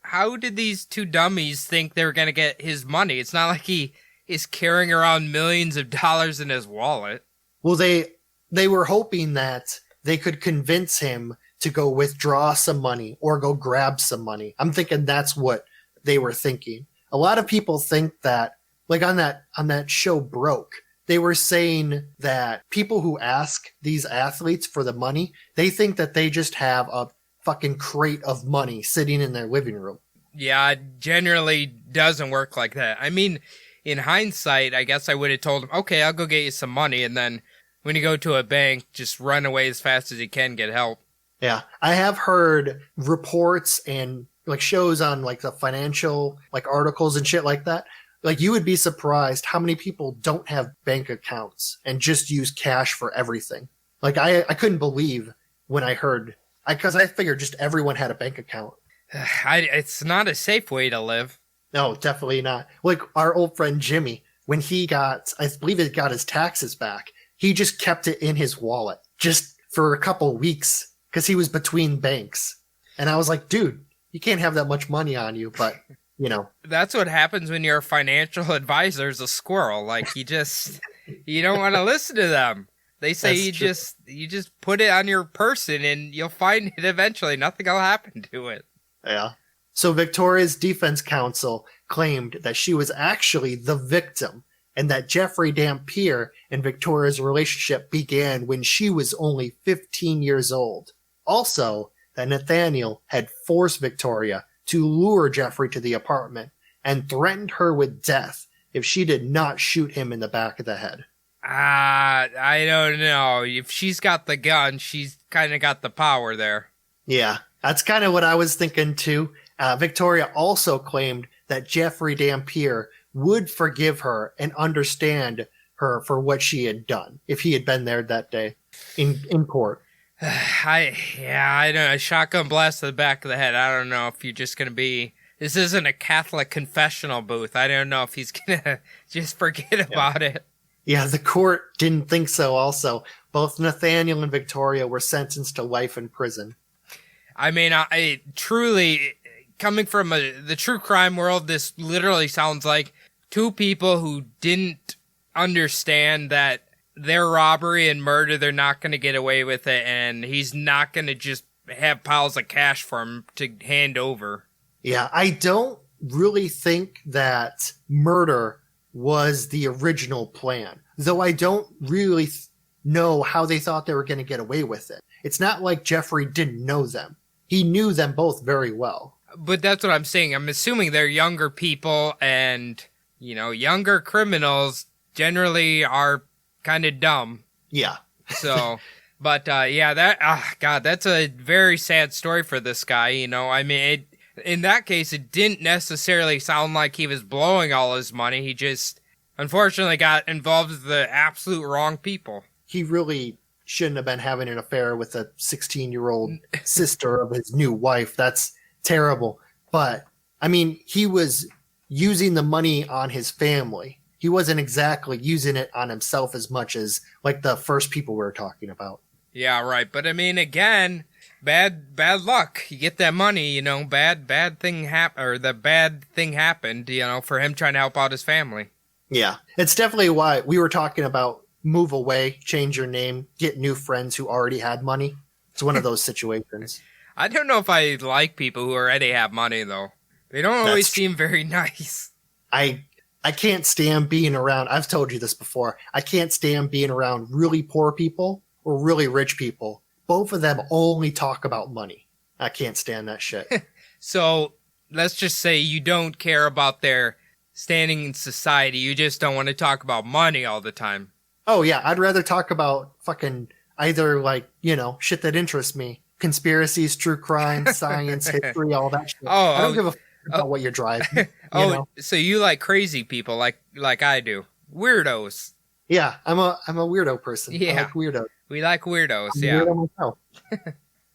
how did these two dummies think they were gonna get his money? It's not like he is carrying around millions of dollars in his wallet. Well, they were hoping that they could convince him to go withdraw some money or go grab some money. I'm thinking that's what they were thinking. A lot of people think that, like on that show Broke, they were saying that people who ask these athletes for the money, they think that they just have a fucking crate of money sitting in their living room. Yeah, it generally doesn't work like that. I mean, in hindsight, I guess I would have told him, okay, I'll go get you some money, and then when you go to a bank, just run away as fast as you can, get help. Yeah, I have heard reports and like shows on like the financial like articles and shit like that. Like you would be surprised how many people don't have bank accounts and just use cash for everything. Like I couldn't believe when I heard, because I figured just everyone had a bank account. It's not a safe way to live. No, definitely not. Like our old friend Jimmy, when he got, I believe he got his taxes back, he just kept it in his wallet just for a couple weeks because he was between banks. And I was like, dude, you can't have that much money on you, but you know. That's what happens when your financial advisor is a squirrel. Like you don't want to listen to them. They say you just put it on your person and you'll find it eventually. Nothing will happen to it. Yeah. So Victoria's defense counsel claimed that she was actually the victim and that Jeffrey Dampier and Victoria's relationship began when she was only 15 years old. Also, that Nathaniel had forced Victoria to lure Jeffrey to the apartment and threatened her with death if she did not shoot him in the back of the head. I don't know. If she's got the gun, she's kind of got the power there. Yeah, that's kind of what I was thinking too. Victoria also claimed that Jeffrey Dampier would forgive her and understand her for what she had done if he had been there that day in court. I don't know. A shotgun blast to the back of the head. I don't know if you're just going to be this isn't a Catholic confessional booth. I don't know if he's gonna just forget about it. Yeah, the court didn't think so also. Both Nathaniel and Victoria were sentenced to life in prison. I mean, I truly, coming from the true crime world, this literally sounds like two people who didn't understand that their robbery and murder, they're not going to get away with it, and he's not going to just have piles of cash for him to hand over. Yeah, I don't really think that murder was the original plan, though I don't really know how they thought they were going to get away with it. It's not like Jeffrey didn't know them. He knew them both very well. But that's what I'm saying. I'm assuming they're younger people, and, younger criminals generally are kind of dumb. Yeah. So, but, that's a very sad story for this guy, I mean, in that case, it didn't necessarily sound like he was blowing all his money. He just, unfortunately, got involved with the absolute wrong people. He really shouldn't have been having an affair with a 16-year-old sister of his new wife. That's terrible. But, I mean, he was using the money on his family. He wasn't exactly using it on himself as much as, like, the first people we were talking about. Yeah, right. But, I mean, again, bad luck. You get that money, bad thing happened, for him trying to help out his family. Yeah. It's definitely why we were talking about move away, change your name, get new friends who already had money. It's one of those situations. I don't know if I like people who already have money, though. They don't always seem very nice. I can't stand being around, I've told you this before, I can't stand being around really poor people or really rich people. Both of them only talk about money. I can't stand that shit. So, let's just say you don't care about their standing in society. You just don't want to talk about money all the time. Oh, yeah. I'd rather talk about fucking either, shit that interests me. Conspiracies, true crime, science, history, all that shit. I don't give a fuck about what you're driving. So you like crazy people like I do. Weirdos. Yeah, I'm a weirdo person. Yeah. I like weirdos. We like weirdos, I'm yeah. weirdo myself.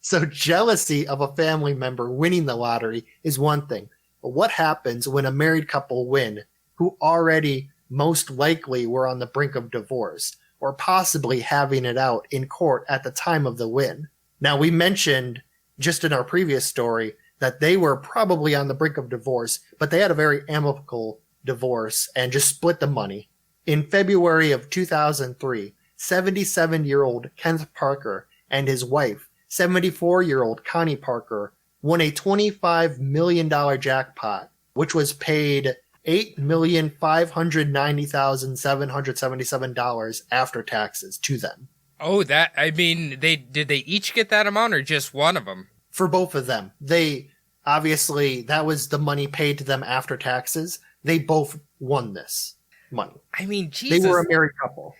So jealousy of a family member winning the lottery is one thing. But what happens when a married couple win who already most likely were on the brink of divorce or possibly having it out in court at the time of the win? Now, we mentioned just in our previous story that they were probably on the brink of divorce, but they had a very amicable divorce and just split the money. In February of 2003, 77-year-old Kenneth Parker and his wife, 74-year-old Connie Parker, won a $25 million jackpot, which was paid $8,590,777 after taxes to them. Oh, did they each get that amount or just one of them? For both of them. They, obviously, that was the money paid to them after taxes. They both won this money. I mean, Jesus. They were a married couple.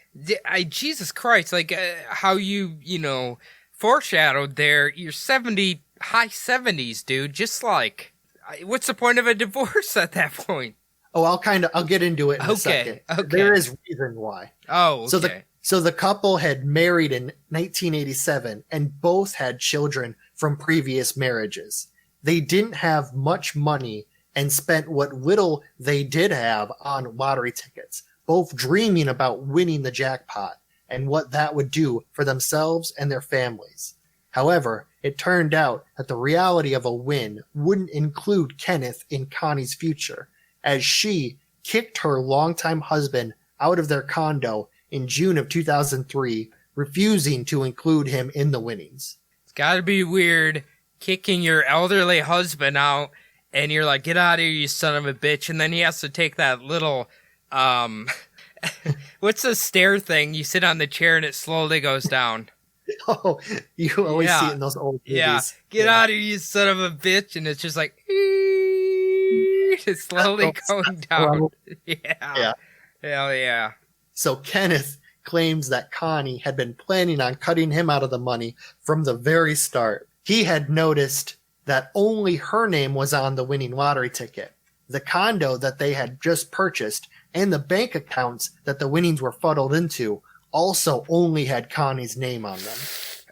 Jesus Christ, how you foreshadowed there, you're high 70s, dude. Just what's the point of a divorce at that point? Oh, I'll get into it in a second. Okay. There is reason why. Oh, okay. So the couple had married in 1987 and both had children from previous marriages. They didn't have much money and spent what little they did have on lottery tickets, both dreaming about winning the jackpot and what that would do for themselves and their families. However, it turned out that the reality of a win wouldn't include Kenneth in Connie's future, as she kicked her longtime husband out of their condo in June of 2003, refusing to include him in the winnings. It's gotta be weird kicking your elderly husband out and you're like, get out of here, you son of a bitch. And then he has to take that little, what's the stair thing? You sit on the chair and it slowly goes down. Oh, you always see it in those old movies. Yeah. Get out of here, you son of a bitch. And it's just like, it's slowly going down. Yeah. Hell yeah. So Kenneth claims that Connie had been planning on cutting him out of the money from the very start. He had noticed that only her name was on the winning lottery ticket. The condo that they had just purchased and the bank accounts that the winnings were funneled into also only had Connie's name on them.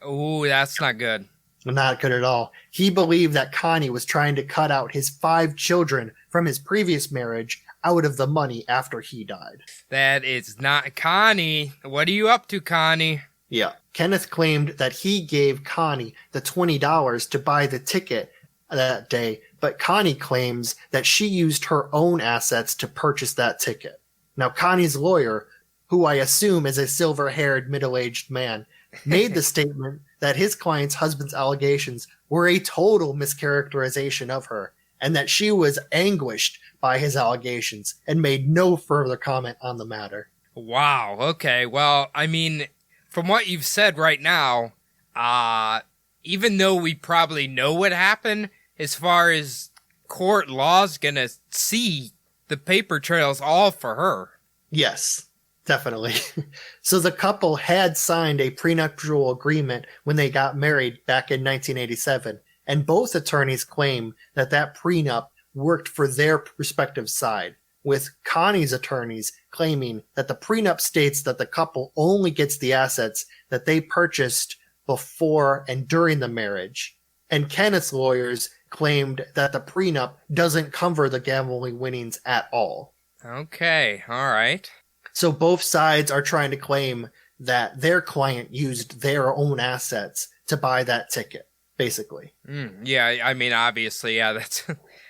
Ooh, that's not good. Not good at all. He believed that Connie was trying to cut out his 5 children from his previous marriage out of the money after he died. That is not Connie. What are you up to, Connie? Yeah. Kenneth claimed that he gave Connie the $20 to buy the ticket that day, but Connie claims that she used her own assets to purchase that ticket. Now, Connie's lawyer, who I assume is a silver-haired, middle-aged man, made the statement that his client's husband's allegations were a total mischaracterization of her, and that she was anguished by his allegations, and made no further comment on the matter. Wow, okay. Well, I mean, from what you've said right now, even though we probably know what happened, as far as court law's gonna see the paper trails all for her. Yes, definitely. So the couple had signed a prenuptial agreement when they got married back in 1987, and both attorneys claim that that prenup worked for their respective side, with Connie's attorneys claiming that the prenup states that the couple only gets the assets that they purchased before and during the marriage, and Kenneth's lawyers claimed that the prenup doesn't cover the gambling winnings at all. Okay, alright. So both sides are trying to claim that their client used their own assets to buy that ticket, basically. Yeah, I mean, obviously, yeah, that's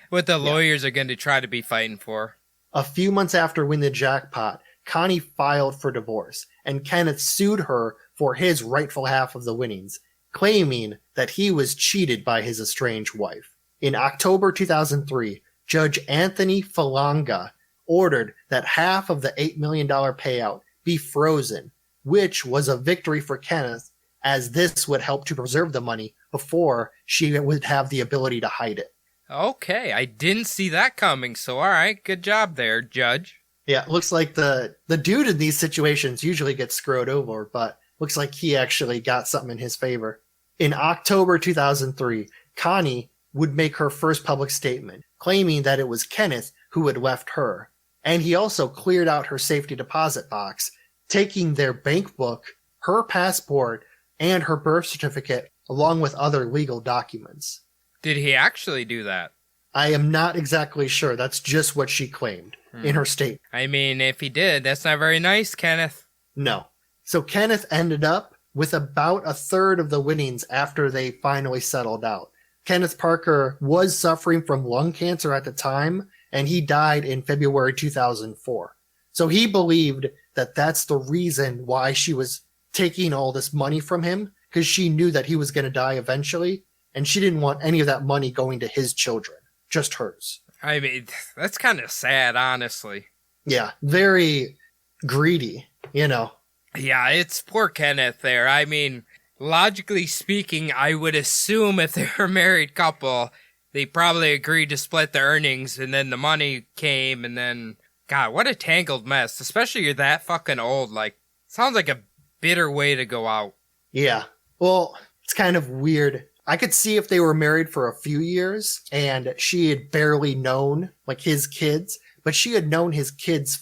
what the lawyers are going to try to be fighting for. A few months after winning the jackpot, Connie filed for divorce, and Kenneth sued her for his rightful half of the winnings, claiming that he was cheated by his estranged wife. In October 2003, Judge Anthony Falanga ordered that half of the $8 million payout be frozen, which was a victory for Kenneth, as this would help to preserve the money before she would have the ability to hide it. Okay, I didn't see that coming, so alright, good job there, Judge. Yeah, it looks like the dude in these situations usually gets screwed over, but looks like he actually got something in his favor. In October 2003, Connie would make her first public statement, claiming that it was Kenneth who had left her. And he also cleared out her safety deposit box, taking their bank book, her passport, and her birth certificate, along with other legal documents. Did he actually do that? I am not exactly sure. That's just what she claimed in her statement. I mean, if he did, that's not very nice, Kenneth. No. So Kenneth ended up with about a third of the winnings after they finally settled out. Kenneth Parker was suffering from lung cancer at the time, and he died in February 2004. So he believed that that's the reason why she was taking all this money from him, because she knew that he was going to die eventually, and she didn't want any of that money going to his children, just hers. I mean, that's kind of sad, honestly. Yeah, very greedy, you know. Yeah, it's poor Kenneth there. I mean, logically speaking, I would assume if they're a married couple, they probably agreed to split the earnings, and then the money came, and then, God, what a tangled mess. Especially you're that fucking old. Like, sounds like a bitter way to go out. Yeah. Well, it's kind of weird. I could see if they were married for a few years, and she had barely known, like, his kids, but she had known his kids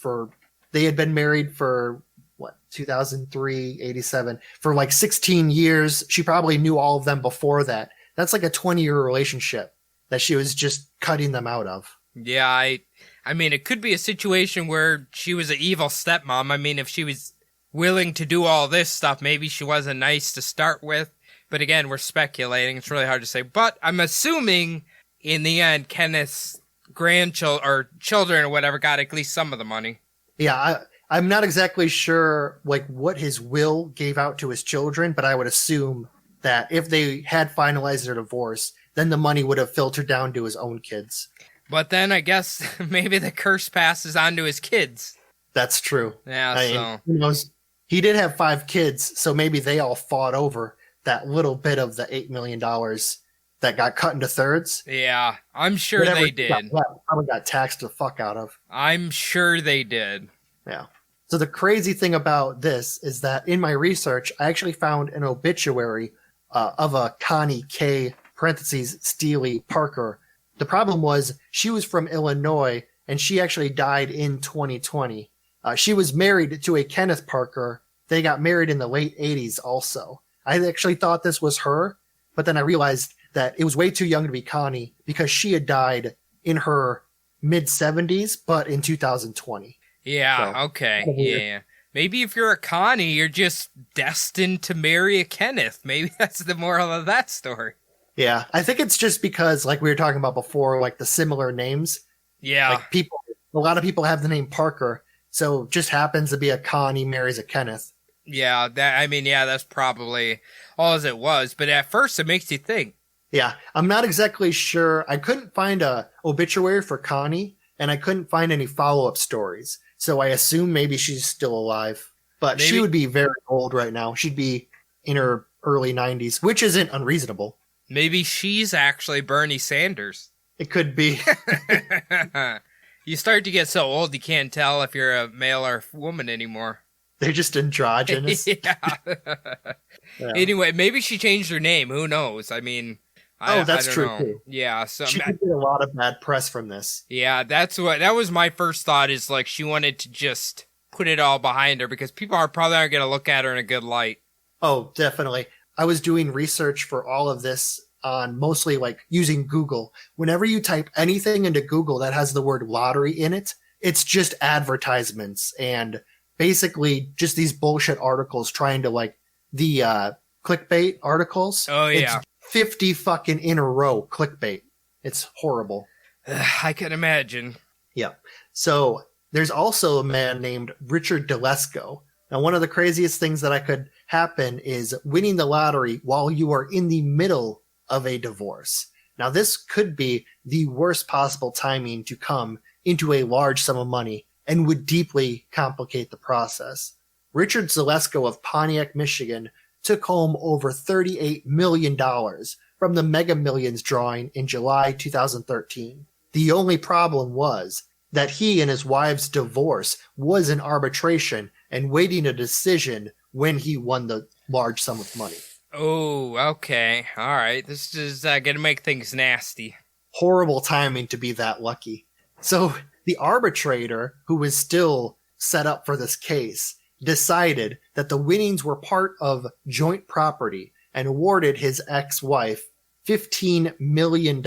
they had been married for, 2003, 87, for like 16 years. She probably knew all of them before that. That's like a 20-year relationship that she was just cutting them out of. Yeah, I mean, it could be a situation where she was an evil stepmom. I mean, if she was willing to do all this stuff, maybe she wasn't nice to start with. But again, we're speculating. It's really hard to say. But I'm assuming in the end, Kenneth's grandchildren or children or whatever got at least some of the money. Yeah, I'm not exactly sure like what his will gave out to his children, but I would assume that if they had finalized their divorce, then the money would have filtered down to his own kids. But then I guess maybe the curse passes on to his kids. That's true. Yeah, so. Who knows? He did have 5 kids, so maybe they all fought over that little bit of the $8 million that got cut into thirds. Yeah, I'm sure Whatever they did. Probably got taxed the fuck out of. I'm sure they did. Yeah. So the crazy thing about this is that in my research, I actually found an obituary of a Connie K. Steely Parker. The problem was she was from Illinois, and she actually died in 2020. She was married to a Kenneth Parker. They got married in the late 80s also. I actually thought this was her, But then I realized that it was way too young to be Connie because she had died in her mid 70s, but in 2020. Yeah, So, okay. kinda weird. Yeah. Maybe if you're a Connie, you're just destined to marry a Kenneth. Maybe that's the moral of that story. Yeah, I think it's just because, like we were talking about before, like the similar names. Yeah. Like a lot of people have the name Parker, so it just happens to be a Connie marries a Kenneth. Yeah, that's probably all as it was. But at first, it makes you think. Yeah, I'm not exactly sure. I couldn't find a obituary for Connie, and I couldn't find any follow-up stories. So I assume maybe she's still alive. But she Maybe- would be very old right now. She'd be in her early 90s, which isn't unreasonable. Maybe she's actually Bernie Sanders. It could be. You start to get so old, you can't tell if you're a male or woman anymore. They're just androgynous. Yeah. Yeah. Anyway, maybe she changed her name. Who knows? I mean, I that's don't true, know. too. Yeah. So She could get a lot of bad press from this. yeah, that was my first thought. Is like she wanted to just put it all behind her because people probably aren't going to look at her in a good light. Oh, definitely. I was doing research for all of this on mostly like using Google. Whenever you type anything into Google that has the word lottery in it, it's just advertisements and basically just these bullshit articles trying to like the clickbait articles. Oh, yeah. It's 50 fucking in a row clickbait. It's horrible. I can imagine. Yeah. So there's also a man named Richard Delesko. Now, one of the craziest things that could happen is winning the lottery while you are in the middle of a divorce. Now, this could be the worst possible timing to come into a large sum of money and would deeply complicate the process. Richard Zalesko of Pontiac, Michigan, took home over $38 million from the Mega Millions drawing in July 2013. The only problem was that he and his wife's divorce was in arbitration and waiting a decision when he won the large sum of money. Oh, okay. All right. This is going to make things nasty. Horrible timing to be that lucky. So the arbitrator, who was still set up for this case, decided that the winnings were part of joint property and awarded his ex-wife $15 million.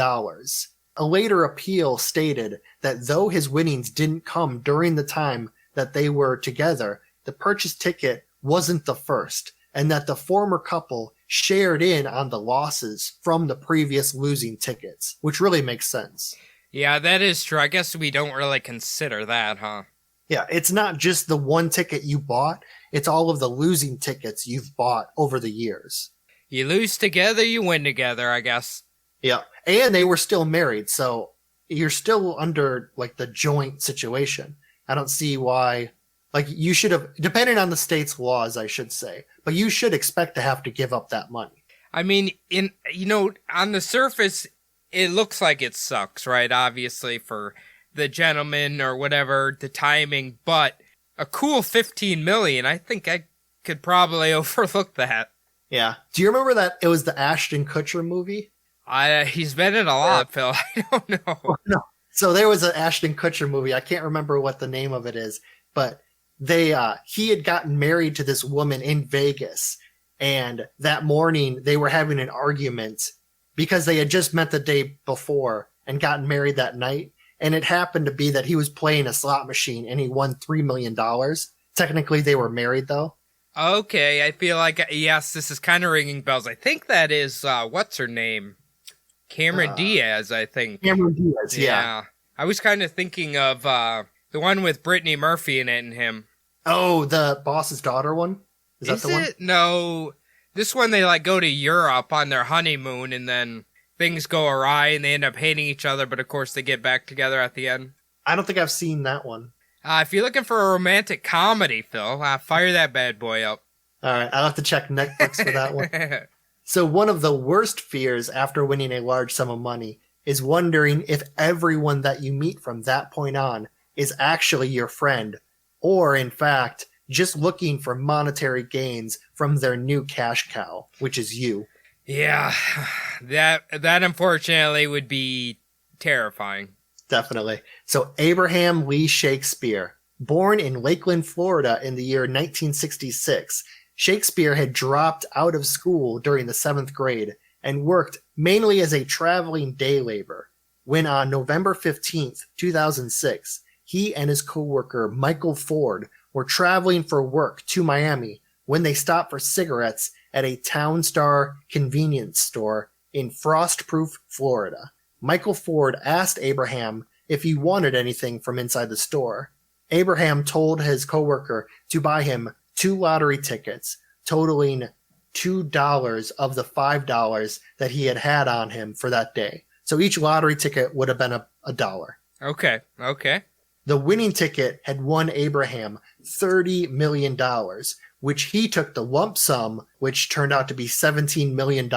A later appeal stated that though his winnings didn't come during the time that they were together, the purchase ticket wasn't the first, and that the former couple shared in on the losses from the previous losing tickets, which really makes sense. Yeah, that is true. I guess we don't really consider that, huh? Yeah, it's not just the one ticket you bought, it's all of the losing tickets you've bought over the years. You lose together, you win together, I guess. Yeah, and they were still married, so you're still under, like, the joint situation. I don't see why, like, you should have, depending on the state's laws, I should say, but you should expect to have to give up that money. I mean, on the surface, it looks like it sucks, right? Obviously, for the gentleman or whatever, the timing, but a cool $15 million, I think I could probably overlook that. Yeah. Do you remember that it was the Ashton Kutcher movie? He's been in a lot, Phil. I don't know. No. So there was an Ashton Kutcher movie. I can't remember what the name of it is, but he had gotten married to this woman in Vegas, and that morning they were having an argument because they had just met the day before and gotten married that night. And it happened to be that he was playing a slot machine and he won $3 million. Technically, they were married though. Okay, I feel like, yes, this is kind of ringing bells. I think that is, what's her name? Cameron Diaz, I think. Cameron Diaz, yeah. I was kind of thinking of the one with Brittany Murphy in it and him. Oh, the boss's daughter one? Is that the one? No. This one, they like go to Europe on their honeymoon and then things go awry and they end up hating each other, but of course they get back together at the end. I don't think I've seen that one. If you're looking for a romantic comedy, Phil, fire that bad boy up. All right, I'll have to check Netflix for that one. So one of the worst fears after winning a large sum of money is wondering if everyone that you meet from that point on is actually your friend, or in fact, just looking for monetary gains from their new cash cow, which is you. Yeah, that unfortunately would be terrifying. Definitely. So Abraham Lee Shakespeare, born in Lakeland, Florida in the year 1966, Shakespeare had dropped out of school during the 7th grade and worked mainly as a traveling day laborer when on November 15th, 2006, he and his coworker Michael Ford were traveling for work to Miami when they stopped for cigarettes at a Town Star convenience store in Frostproof, Florida. Michael Ford asked Abraham if he wanted anything from inside the store. Abraham told his coworker to buy him 2 lottery tickets, totaling $2 of the $5 that he had on him for that day. So each lottery ticket would have been a dollar. Okay. The winning ticket had won Abraham $30 million, which he took the lump sum, which turned out to be $17 million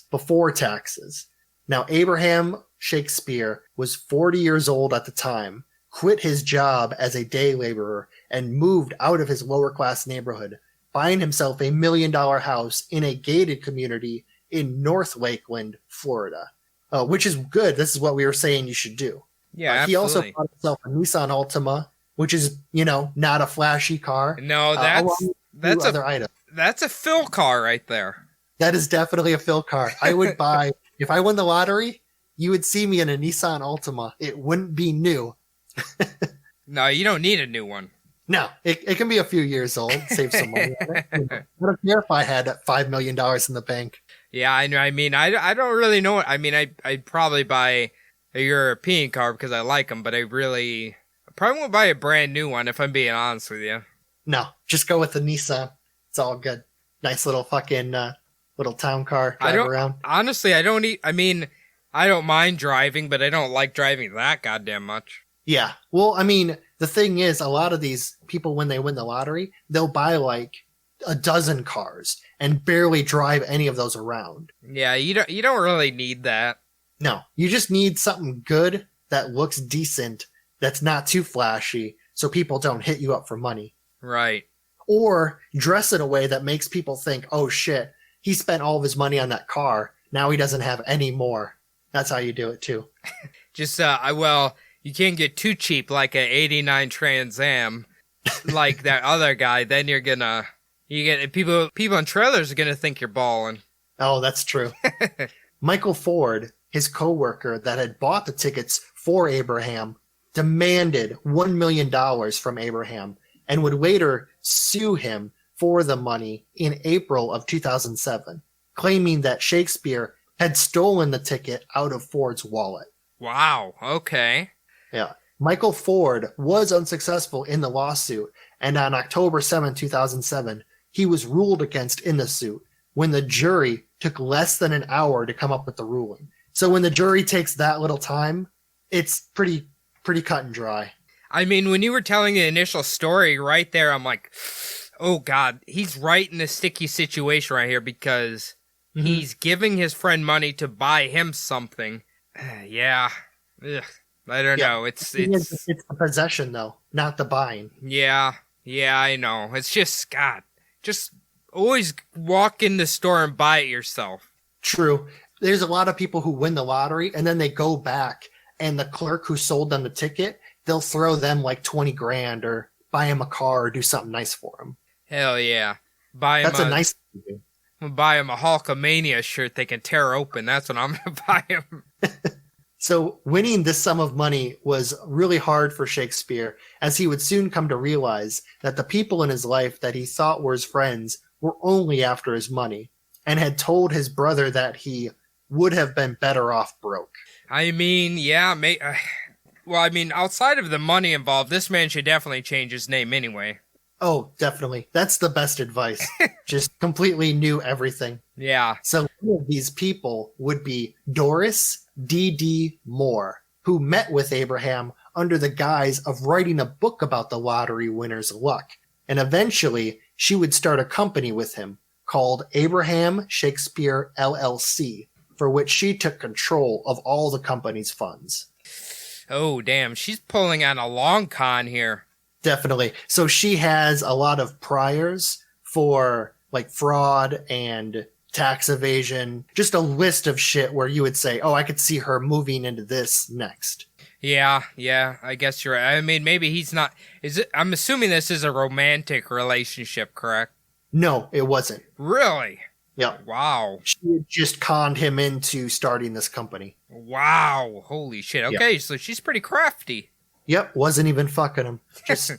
before taxes. Now, Abraham Shakespeare was 40 years old at the time, quit his job as a day laborer, and moved out of his lower class neighborhood, buying himself $1 million house in a gated community in North Lakeland, Florida, which is good. This is what we were saying you should do. Yeah, he also absolutely. bought himself a Nissan Altima, which is, not a flashy car. No, along with that's other items. That's a Phil car right there. That is definitely a Phil car. I would buy, if I won the lottery, you would see me in a Nissan Altima. It wouldn't be new. No, you don't need a new one. No, it can be a few years old. Save some money on it. I don't care if I had $5 million in the bank. Yeah, I know. I mean, I don't really know. I mean, I'd probably buy a European car because I like them, but I probably won't buy a brand new one if I'm being honest with you. No, just go with the Nissan. It's all good. Nice little fucking little town car. Drive around. Honestly, I don't mind driving, but I don't like driving that goddamn much. Yeah. Well, I mean, the thing is, a lot of these people, when they win the lottery, they'll buy like a dozen cars and barely drive any of those around. Yeah, you don't really need that. No, you just need something good that looks decent, that's not too flashy, so people don't hit you up for money. Right. Or dress in a way that makes people think, oh shit, he spent all of his money on that car. Now he doesn't have any more. That's how you do it too. Just, you can't get too cheap like an 89 Trans Am like that other guy. Then people in trailers are going to think you're balling. Oh, that's true. Michael Ford, his coworker that had bought the tickets for Abraham, demanded $1 million from Abraham and would later sue him for the money in April of 2007, claiming that Shakespeare had stolen the ticket out of Ford's wallet. Wow. Okay. Yeah. Michael Ford was unsuccessful in the lawsuit, and on October 7, 2007, he was ruled against in the suit when the jury took less than an hour to come up with the ruling. So when the jury takes that little time, it's pretty cut and dry. I mean, when you were telling the initial story right there, I'm like, oh God, he's right in a sticky situation right here because he's giving his friend money to buy him something. Yeah. Ugh. I don't know. It's the possession though, not the buying. Yeah, I know. It's just, God, just always walk in the store and buy it yourself. True. There's a lot of people who win the lottery and then they go back and the clerk who sold them the ticket, they'll throw them like 20 grand or buy him a car or do something nice for him. Hell yeah. That's a nice thing to do. I'm going to buy him a Hulkamania shirt they can tear open. That's what I'm going to buy him. So winning this sum of money was really hard for Shakespeare, as he would soon come to realize that the people in his life that he thought were his friends were only after his money, and had told his brother that he would have been better off broke. I mean, yeah, outside of the money involved, this man should definitely change his name anyway. Oh, definitely. That's the best advice. Just completely knew everything. Yeah. So one of these people would be Doris D.D. Moore, who met with Abraham under the guise of writing a book about the lottery winner's luck. And eventually, she would start a company with him called Abraham Shakespeare LLC, for which she took control of all the company's funds. Oh, damn. She's pulling on a long con here. Definitely. So she has a lot of priors for like fraud and tax evasion, just a list of shit where you would say, oh, I could see her moving into this next. Yeah, I guess you're right. I mean, maybe he's not, I'm assuming this is a romantic relationship, correct? No, it wasn't. Really? Yep. Wow. She had just conned him into starting this company. Wow. Holy shit. Okay, so she's pretty crafty. Yep, wasn't even fucking him. Just,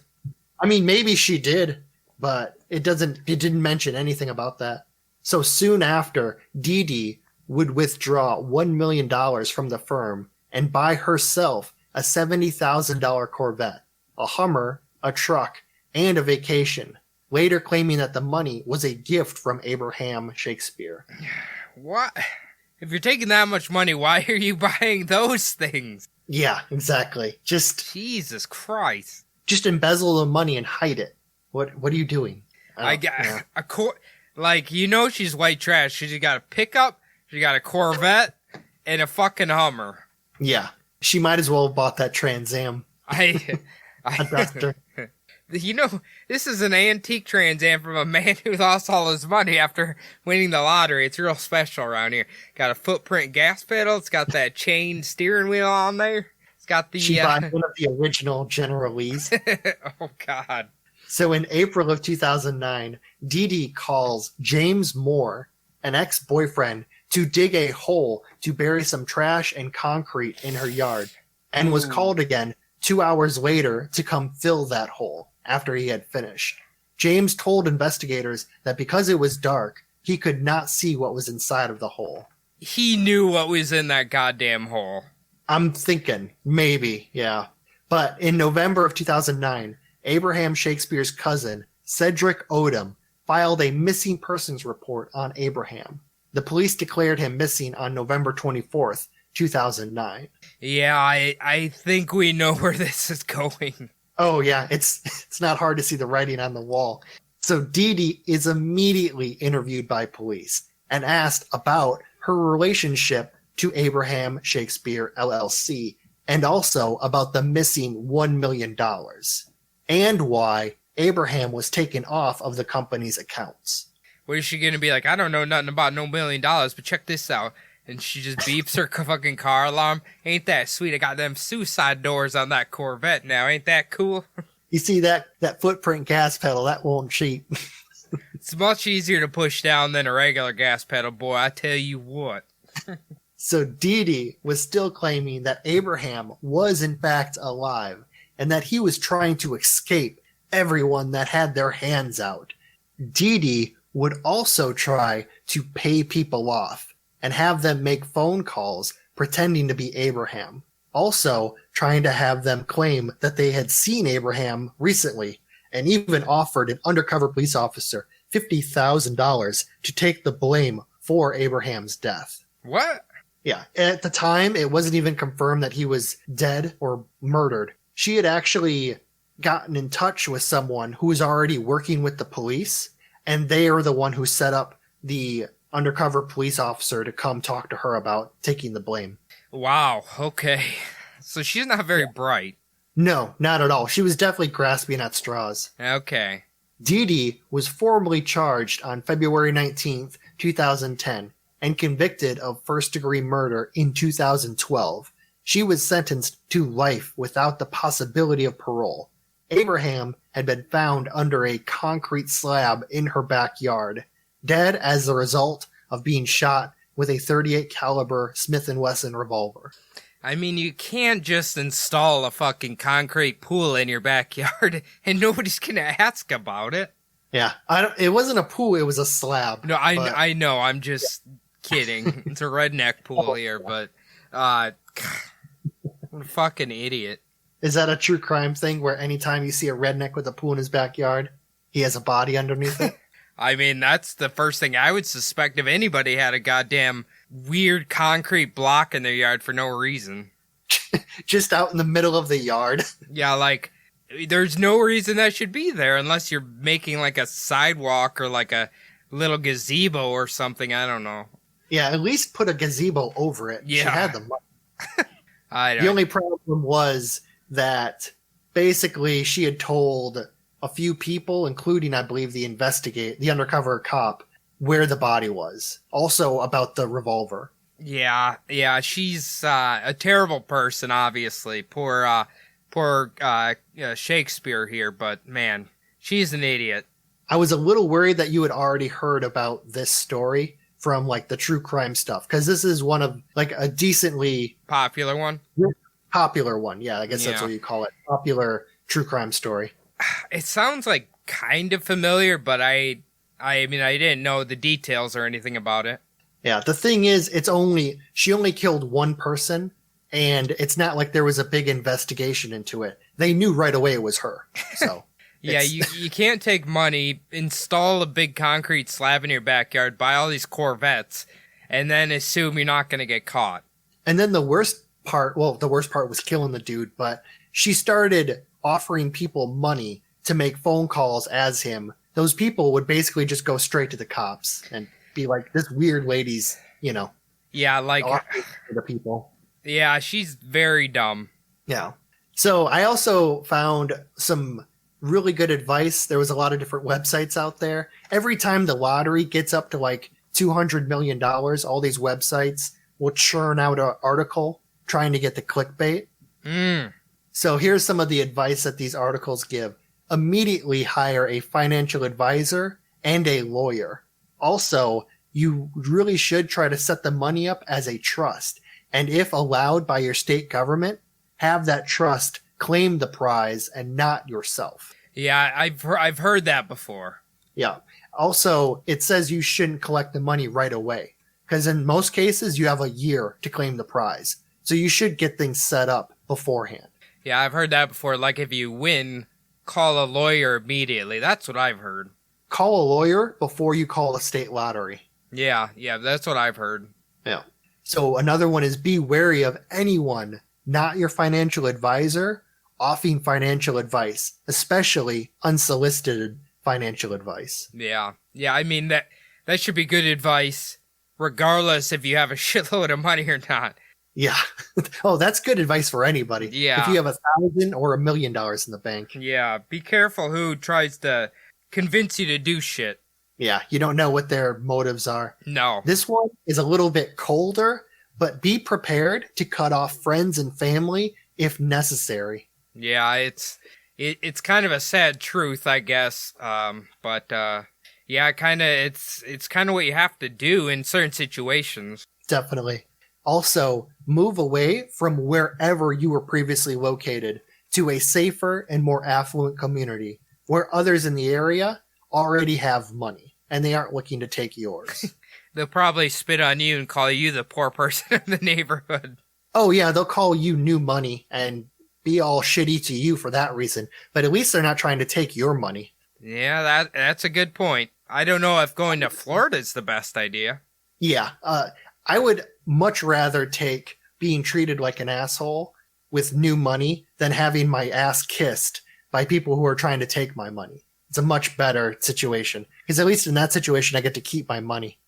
I mean, maybe she did, but it didn't mention anything about that. So soon after, Dee Dee would withdraw $1 million from the firm and buy herself a $70,000 Corvette, a Hummer, a truck, and a vacation, later claiming that the money was a gift from Abraham Shakespeare. What? If you're taking that much money, why are you buying those things? Yeah, exactly. Just Jesus Christ. Just embezzle the money and hide it. What are you doing? Like, you know she's white trash. She's got a pickup, she got a Corvette, and a fucking Hummer. Yeah. She might as well have bought that Trans Am. Duster. You know, this is an antique Trans Am from a man who lost all his money after winning the lottery. It's real special around here. Got a footprint gas pedal. It's got that chain steering wheel on there. It's got the... She bought one of the original General Lee's. Oh, God. So in April of 2009, Dee Dee calls James Moore, an ex-boyfriend, to dig a hole to bury some trash and concrete in her yard, and was called again 2 hours later to come fill that hole after he had finished. James told investigators that because it was dark, he could not see what was inside of the hole. He knew what was in that goddamn hole. I'm thinking, maybe, yeah. But in November of 2009, Abraham Shakespeare's cousin, Cedric Odom, filed a missing persons report on Abraham. The police declared him missing on November 24th, 2009. Yeah, I think we know where this is going. Oh yeah, it's not hard to see the writing on the wall. So Dee Dee is immediately interviewed by police and asked about her relationship to Abraham Shakespeare LLC and also about the missing $1 million and why Abraham was taken off of the company's accounts. What is she going to be like? I don't know nothing about no $1 million, but check this out. And she just beeps her fucking car alarm. Ain't that sweet? I got them suicide doors on that Corvette now. Ain't that cool? You see that footprint gas pedal, that won't cheat. It's much easier to push down than a regular gas pedal, boy. I tell you what. So Dee Dee was still claiming that Abraham was in fact alive and that he was trying to escape everyone that had their hands out. Dee Dee would also try to pay people off and have them make phone calls pretending to be Abraham. Also trying to have them claim that they had seen Abraham recently and even offered an undercover police officer $50,000 to take the blame for Abraham's death. What? Yeah, at the time, it wasn't even confirmed that he was dead or murdered. She had actually gotten in touch with someone who was already working with the police, and they are the one who set up the undercover police officer to come talk to her about taking the blame. Wow, okay. So she's not very bright. No, not at all. She was definitely grasping at straws. Okay. Dee Dee was formally charged on February 19th, 2010, and convicted of first-degree murder in 2012. She was sentenced to life without the possibility of parole. Abraham had been found under a concrete slab in her backyard, dead as a result of being shot with a .38 caliber Smith & Wesson revolver. I mean, you can't just install a fucking concrete pool in your backyard and nobody's gonna ask about it. Yeah, it wasn't a pool, it was a slab. No, I know, I'm just kidding. It's a redneck pool here, but, what a fucking idiot. Is that a true crime thing where anytime you see a redneck with a pool in his backyard, he has a body underneath it? I mean, that's the first thing I would suspect if anybody had a goddamn weird concrete block in their yard for no reason. Just out in the middle of the yard. Yeah, like, there's no reason that should be there unless you're making like a sidewalk or like a little gazebo or something. I don't know. Yeah, at least put a gazebo over it. Yeah. She had the money. The The only problem was that basically she had told a few people, including, I believe, the undercover cop, where the body was. Also about the revolver. Yeah, she's a terrible person, obviously. Poor Shakespeare here, but man, she's an idiot. I was a little worried that you had already heard about this story from like the true crime stuff, because this is one of like a decently Popular one. popular one. Yeah, I guess that's Yeah. what you call it. Popular true crime story. It sounds like kind of familiar, but I mean, I didn't know the details or anything about it. Yeah, the thing is, she only killed one person, and it's not like there was a big investigation into it. They knew right away it was her. So Yeah, it's- you can't take money, install a big concrete slab in your backyard, buy all these Corvettes, and then assume you're not going to get caught. And then the worst part was killing the dude, but she started offering people money to make phone calls as him. Those people would basically just go straight to the cops and be like, this weird lady's, Yeah, like, offering to the people. yeah, she's very dumb. Yeah. So I also found some really good advice. There was a lot of different websites out there. Every time the lottery gets up to like $200 million, all these websites will churn out an article trying to get the clickbait. So here's some of the advice that these articles give. Immediately hire a financial advisor and a lawyer. Also, you really should try to set the money up as a trust. And if allowed by your state government, have that trust claim the prize and not yourself. Yeah, I've heard that before. Yeah. Also, it says you shouldn't collect the money right away, because in most cases you have a year to claim the prize. So you should get things set up beforehand. Yeah, I've heard that before. Like, if you win, call a lawyer immediately. That's what I've heard. Call a lawyer before you call a state lottery. Yeah, that's what I've heard. Yeah. So another one is be wary of anyone, not your financial advisor, offering financial advice, especially unsolicited financial advice. Yeah, I mean, that should be good advice, regardless if you have a shitload of money or not. Yeah. Oh, that's good advice for anybody. Yeah. If you have $1,000 or $1 million in the bank. Yeah, be careful who tries to convince you to do shit. Yeah. You don't know what their motives are. No. This one is a little bit colder, but be prepared to cut off friends and family if necessary. Yeah, it's kind of a sad truth, I guess. But yeah, it's kind of what you have to do in certain situations. Definitely. Also, move away from wherever you were previously located to a safer and more affluent community where others in the area already have money and they aren't looking to take yours. They'll probably spit on you and call you the poor person in the neighborhood. Oh yeah, they'll call you new money and be all shitty to you for that reason, but at least they're not trying to take your money. Yeah, that's a good point. I don't know if going to Florida is the best idea. Yeah, I would much rather take being treated like an asshole with new money than having my ass kissed by people who are trying to take my money. It's a much better situation, because at least in that situation, I get to keep my money.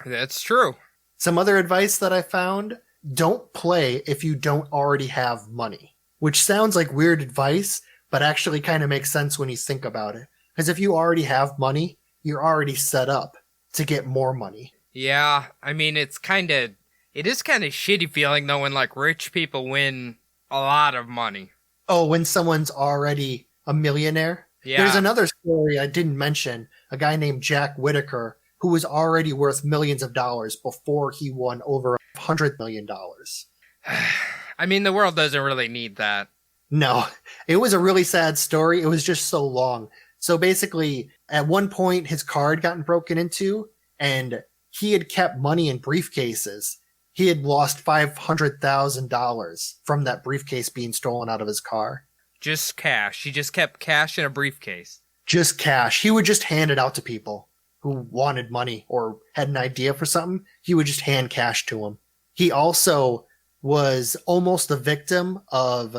That's true. Some other advice that I found: don't play if you don't already have money, which sounds like weird advice, but actually kind of makes sense when you think about it. Because if you already have money, you're already set up to get more money. Yeah, I mean, it is kind of shitty feeling though when like rich people win a lot of money. Oh, when someone's already a millionaire? Yeah. There's another story I didn't mention, a guy named Jack Whitaker, who was already worth millions of dollars before he won over $100 million. I mean, the world doesn't really need that. No, it was a really sad story. It was just so long. So basically, at one point, his car had gotten broken into, and he had kept money in briefcases. He had lost $500,000 from that briefcase being stolen out of his car. Just cash. He just kept cash in a briefcase. Just cash. He would just hand it out to people who wanted money or had an idea for something. He would just hand cash to them. He also was almost the victim of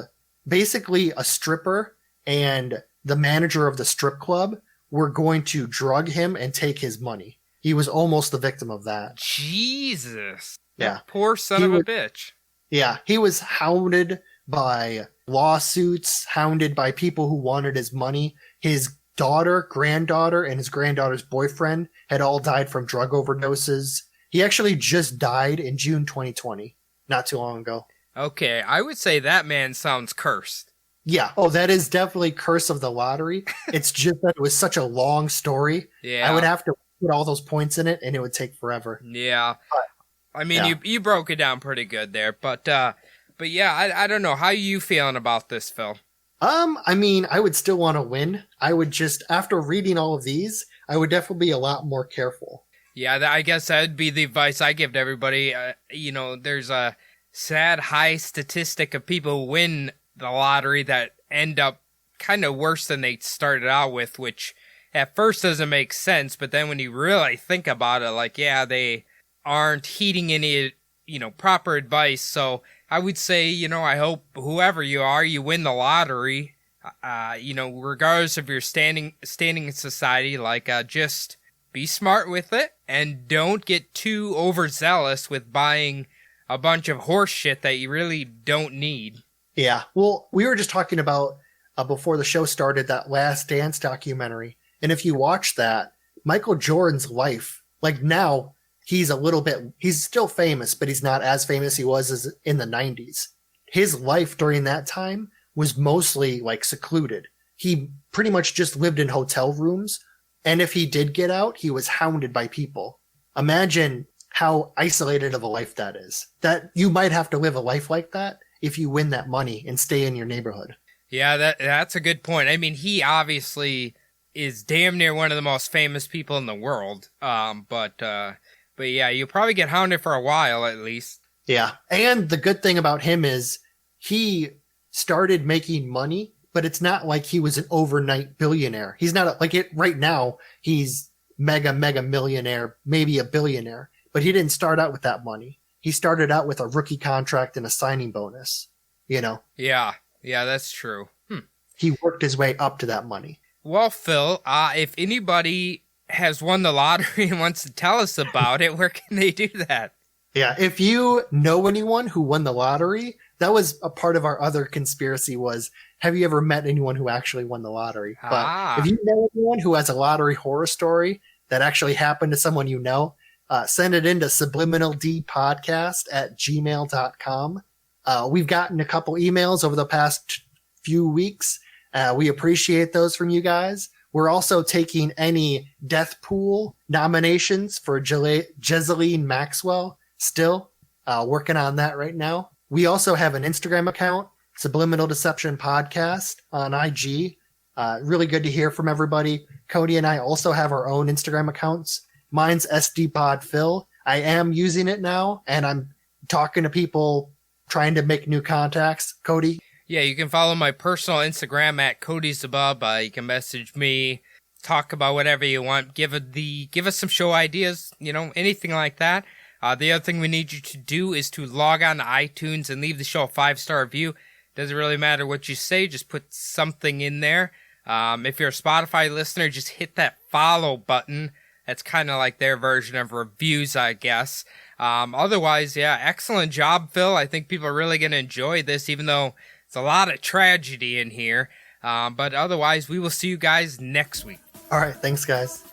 basically a stripper and the manager of the strip club were going to drug him and take his money. He was almost the victim of that. Jesus. Yeah. That poor son of a bitch. Yeah, he was hounded by lawsuits, hounded by people who wanted his money. His daughter, granddaughter, and his granddaughter's boyfriend had all died from drug overdoses. He actually just died in June 2020, not too long ago. Okay, I would say that man sounds cursed. Yeah. Oh, that is definitely Curse of the Lottery. It's just that it was such a long story. Yeah. I would have to put all those points in it, and it would take forever. Yeah. I mean, Yeah. you broke it down pretty good there, but yeah, I don't know. How you feeling about this, Phil? I mean, I would still want to win. I would just, after reading all of these, I would definitely be a lot more careful. Yeah, I guess that would be the advice I give to everybody. There's a sad high statistic of people who win the lottery that end up kind of worse than they started out with, which at first doesn't make sense, but then when you really think about it, like, yeah, they aren't heeding any, proper advice. So I would say, I hope whoever you are, you win the lottery, regardless of your standing in society, just be smart with it and don't get too overzealous with buying a bunch of horse shit that you really don't need. Yeah. Well, we were just talking about, before the show started, that Last Dance documentary. And if you watch that, Michael Jordan's life, like now, he's still famous, but he's not as famous as he was as in the 90s. His life during that time was mostly like secluded. He pretty much just lived in hotel rooms. And if he did get out, he was hounded by people. Imagine how isolated of a life that is. That you might have to live a life like that if you win that money and stay in your neighborhood. Yeah, that's a good point. I mean, he obviously is damn near one of the most famous people in the world. But yeah, you'll probably get hounded for a while at least. Yeah. And the good thing about him is he started making money, but it's not like he was an overnight billionaire. He's not right now. He's mega millionaire, maybe a billionaire, but he didn't start out with that money. He started out with a rookie contract and a signing bonus, Yeah, that's true. He worked his way up to that money. Well, Phil, if anybody has won the lottery and wants to tell us about it, where can they do that? Yeah, if you know anyone who won the lottery, that was a part of our other conspiracy was, have you ever met anyone who actually won the lottery? But if you know anyone who has a lottery horror story that actually happened to someone you know, send it into subliminaldpodcast@gmail.com. We've gotten a couple emails over the past few weeks. We appreciate those from you guys. We're also taking any Death Pool nominations for Jesseline Maxwell still. Working on that right now. We also have an Instagram account, Subliminal Deception Podcast on IG. Really good to hear from everybody. Cody and I also have our own Instagram accounts. Mine's SDPodPhil. I am using it now, and I'm talking to people trying to make new contacts. Cody? Yeah, you can follow my personal Instagram at CodySabub. You can message me, talk about whatever you want, give us some show ideas, anything like that. The other thing we need you to do is to log on to iTunes and leave the show a 5-star review. Doesn't really matter what you say, just put something in there. If you're a Spotify listener, just hit that follow button. That's kind of like their version of reviews, I guess. Otherwise, yeah, excellent job, Phil. I think people are really going to enjoy this, even though it's a lot of tragedy in here. But otherwise, we will see you guys next week. All right. Thanks, guys.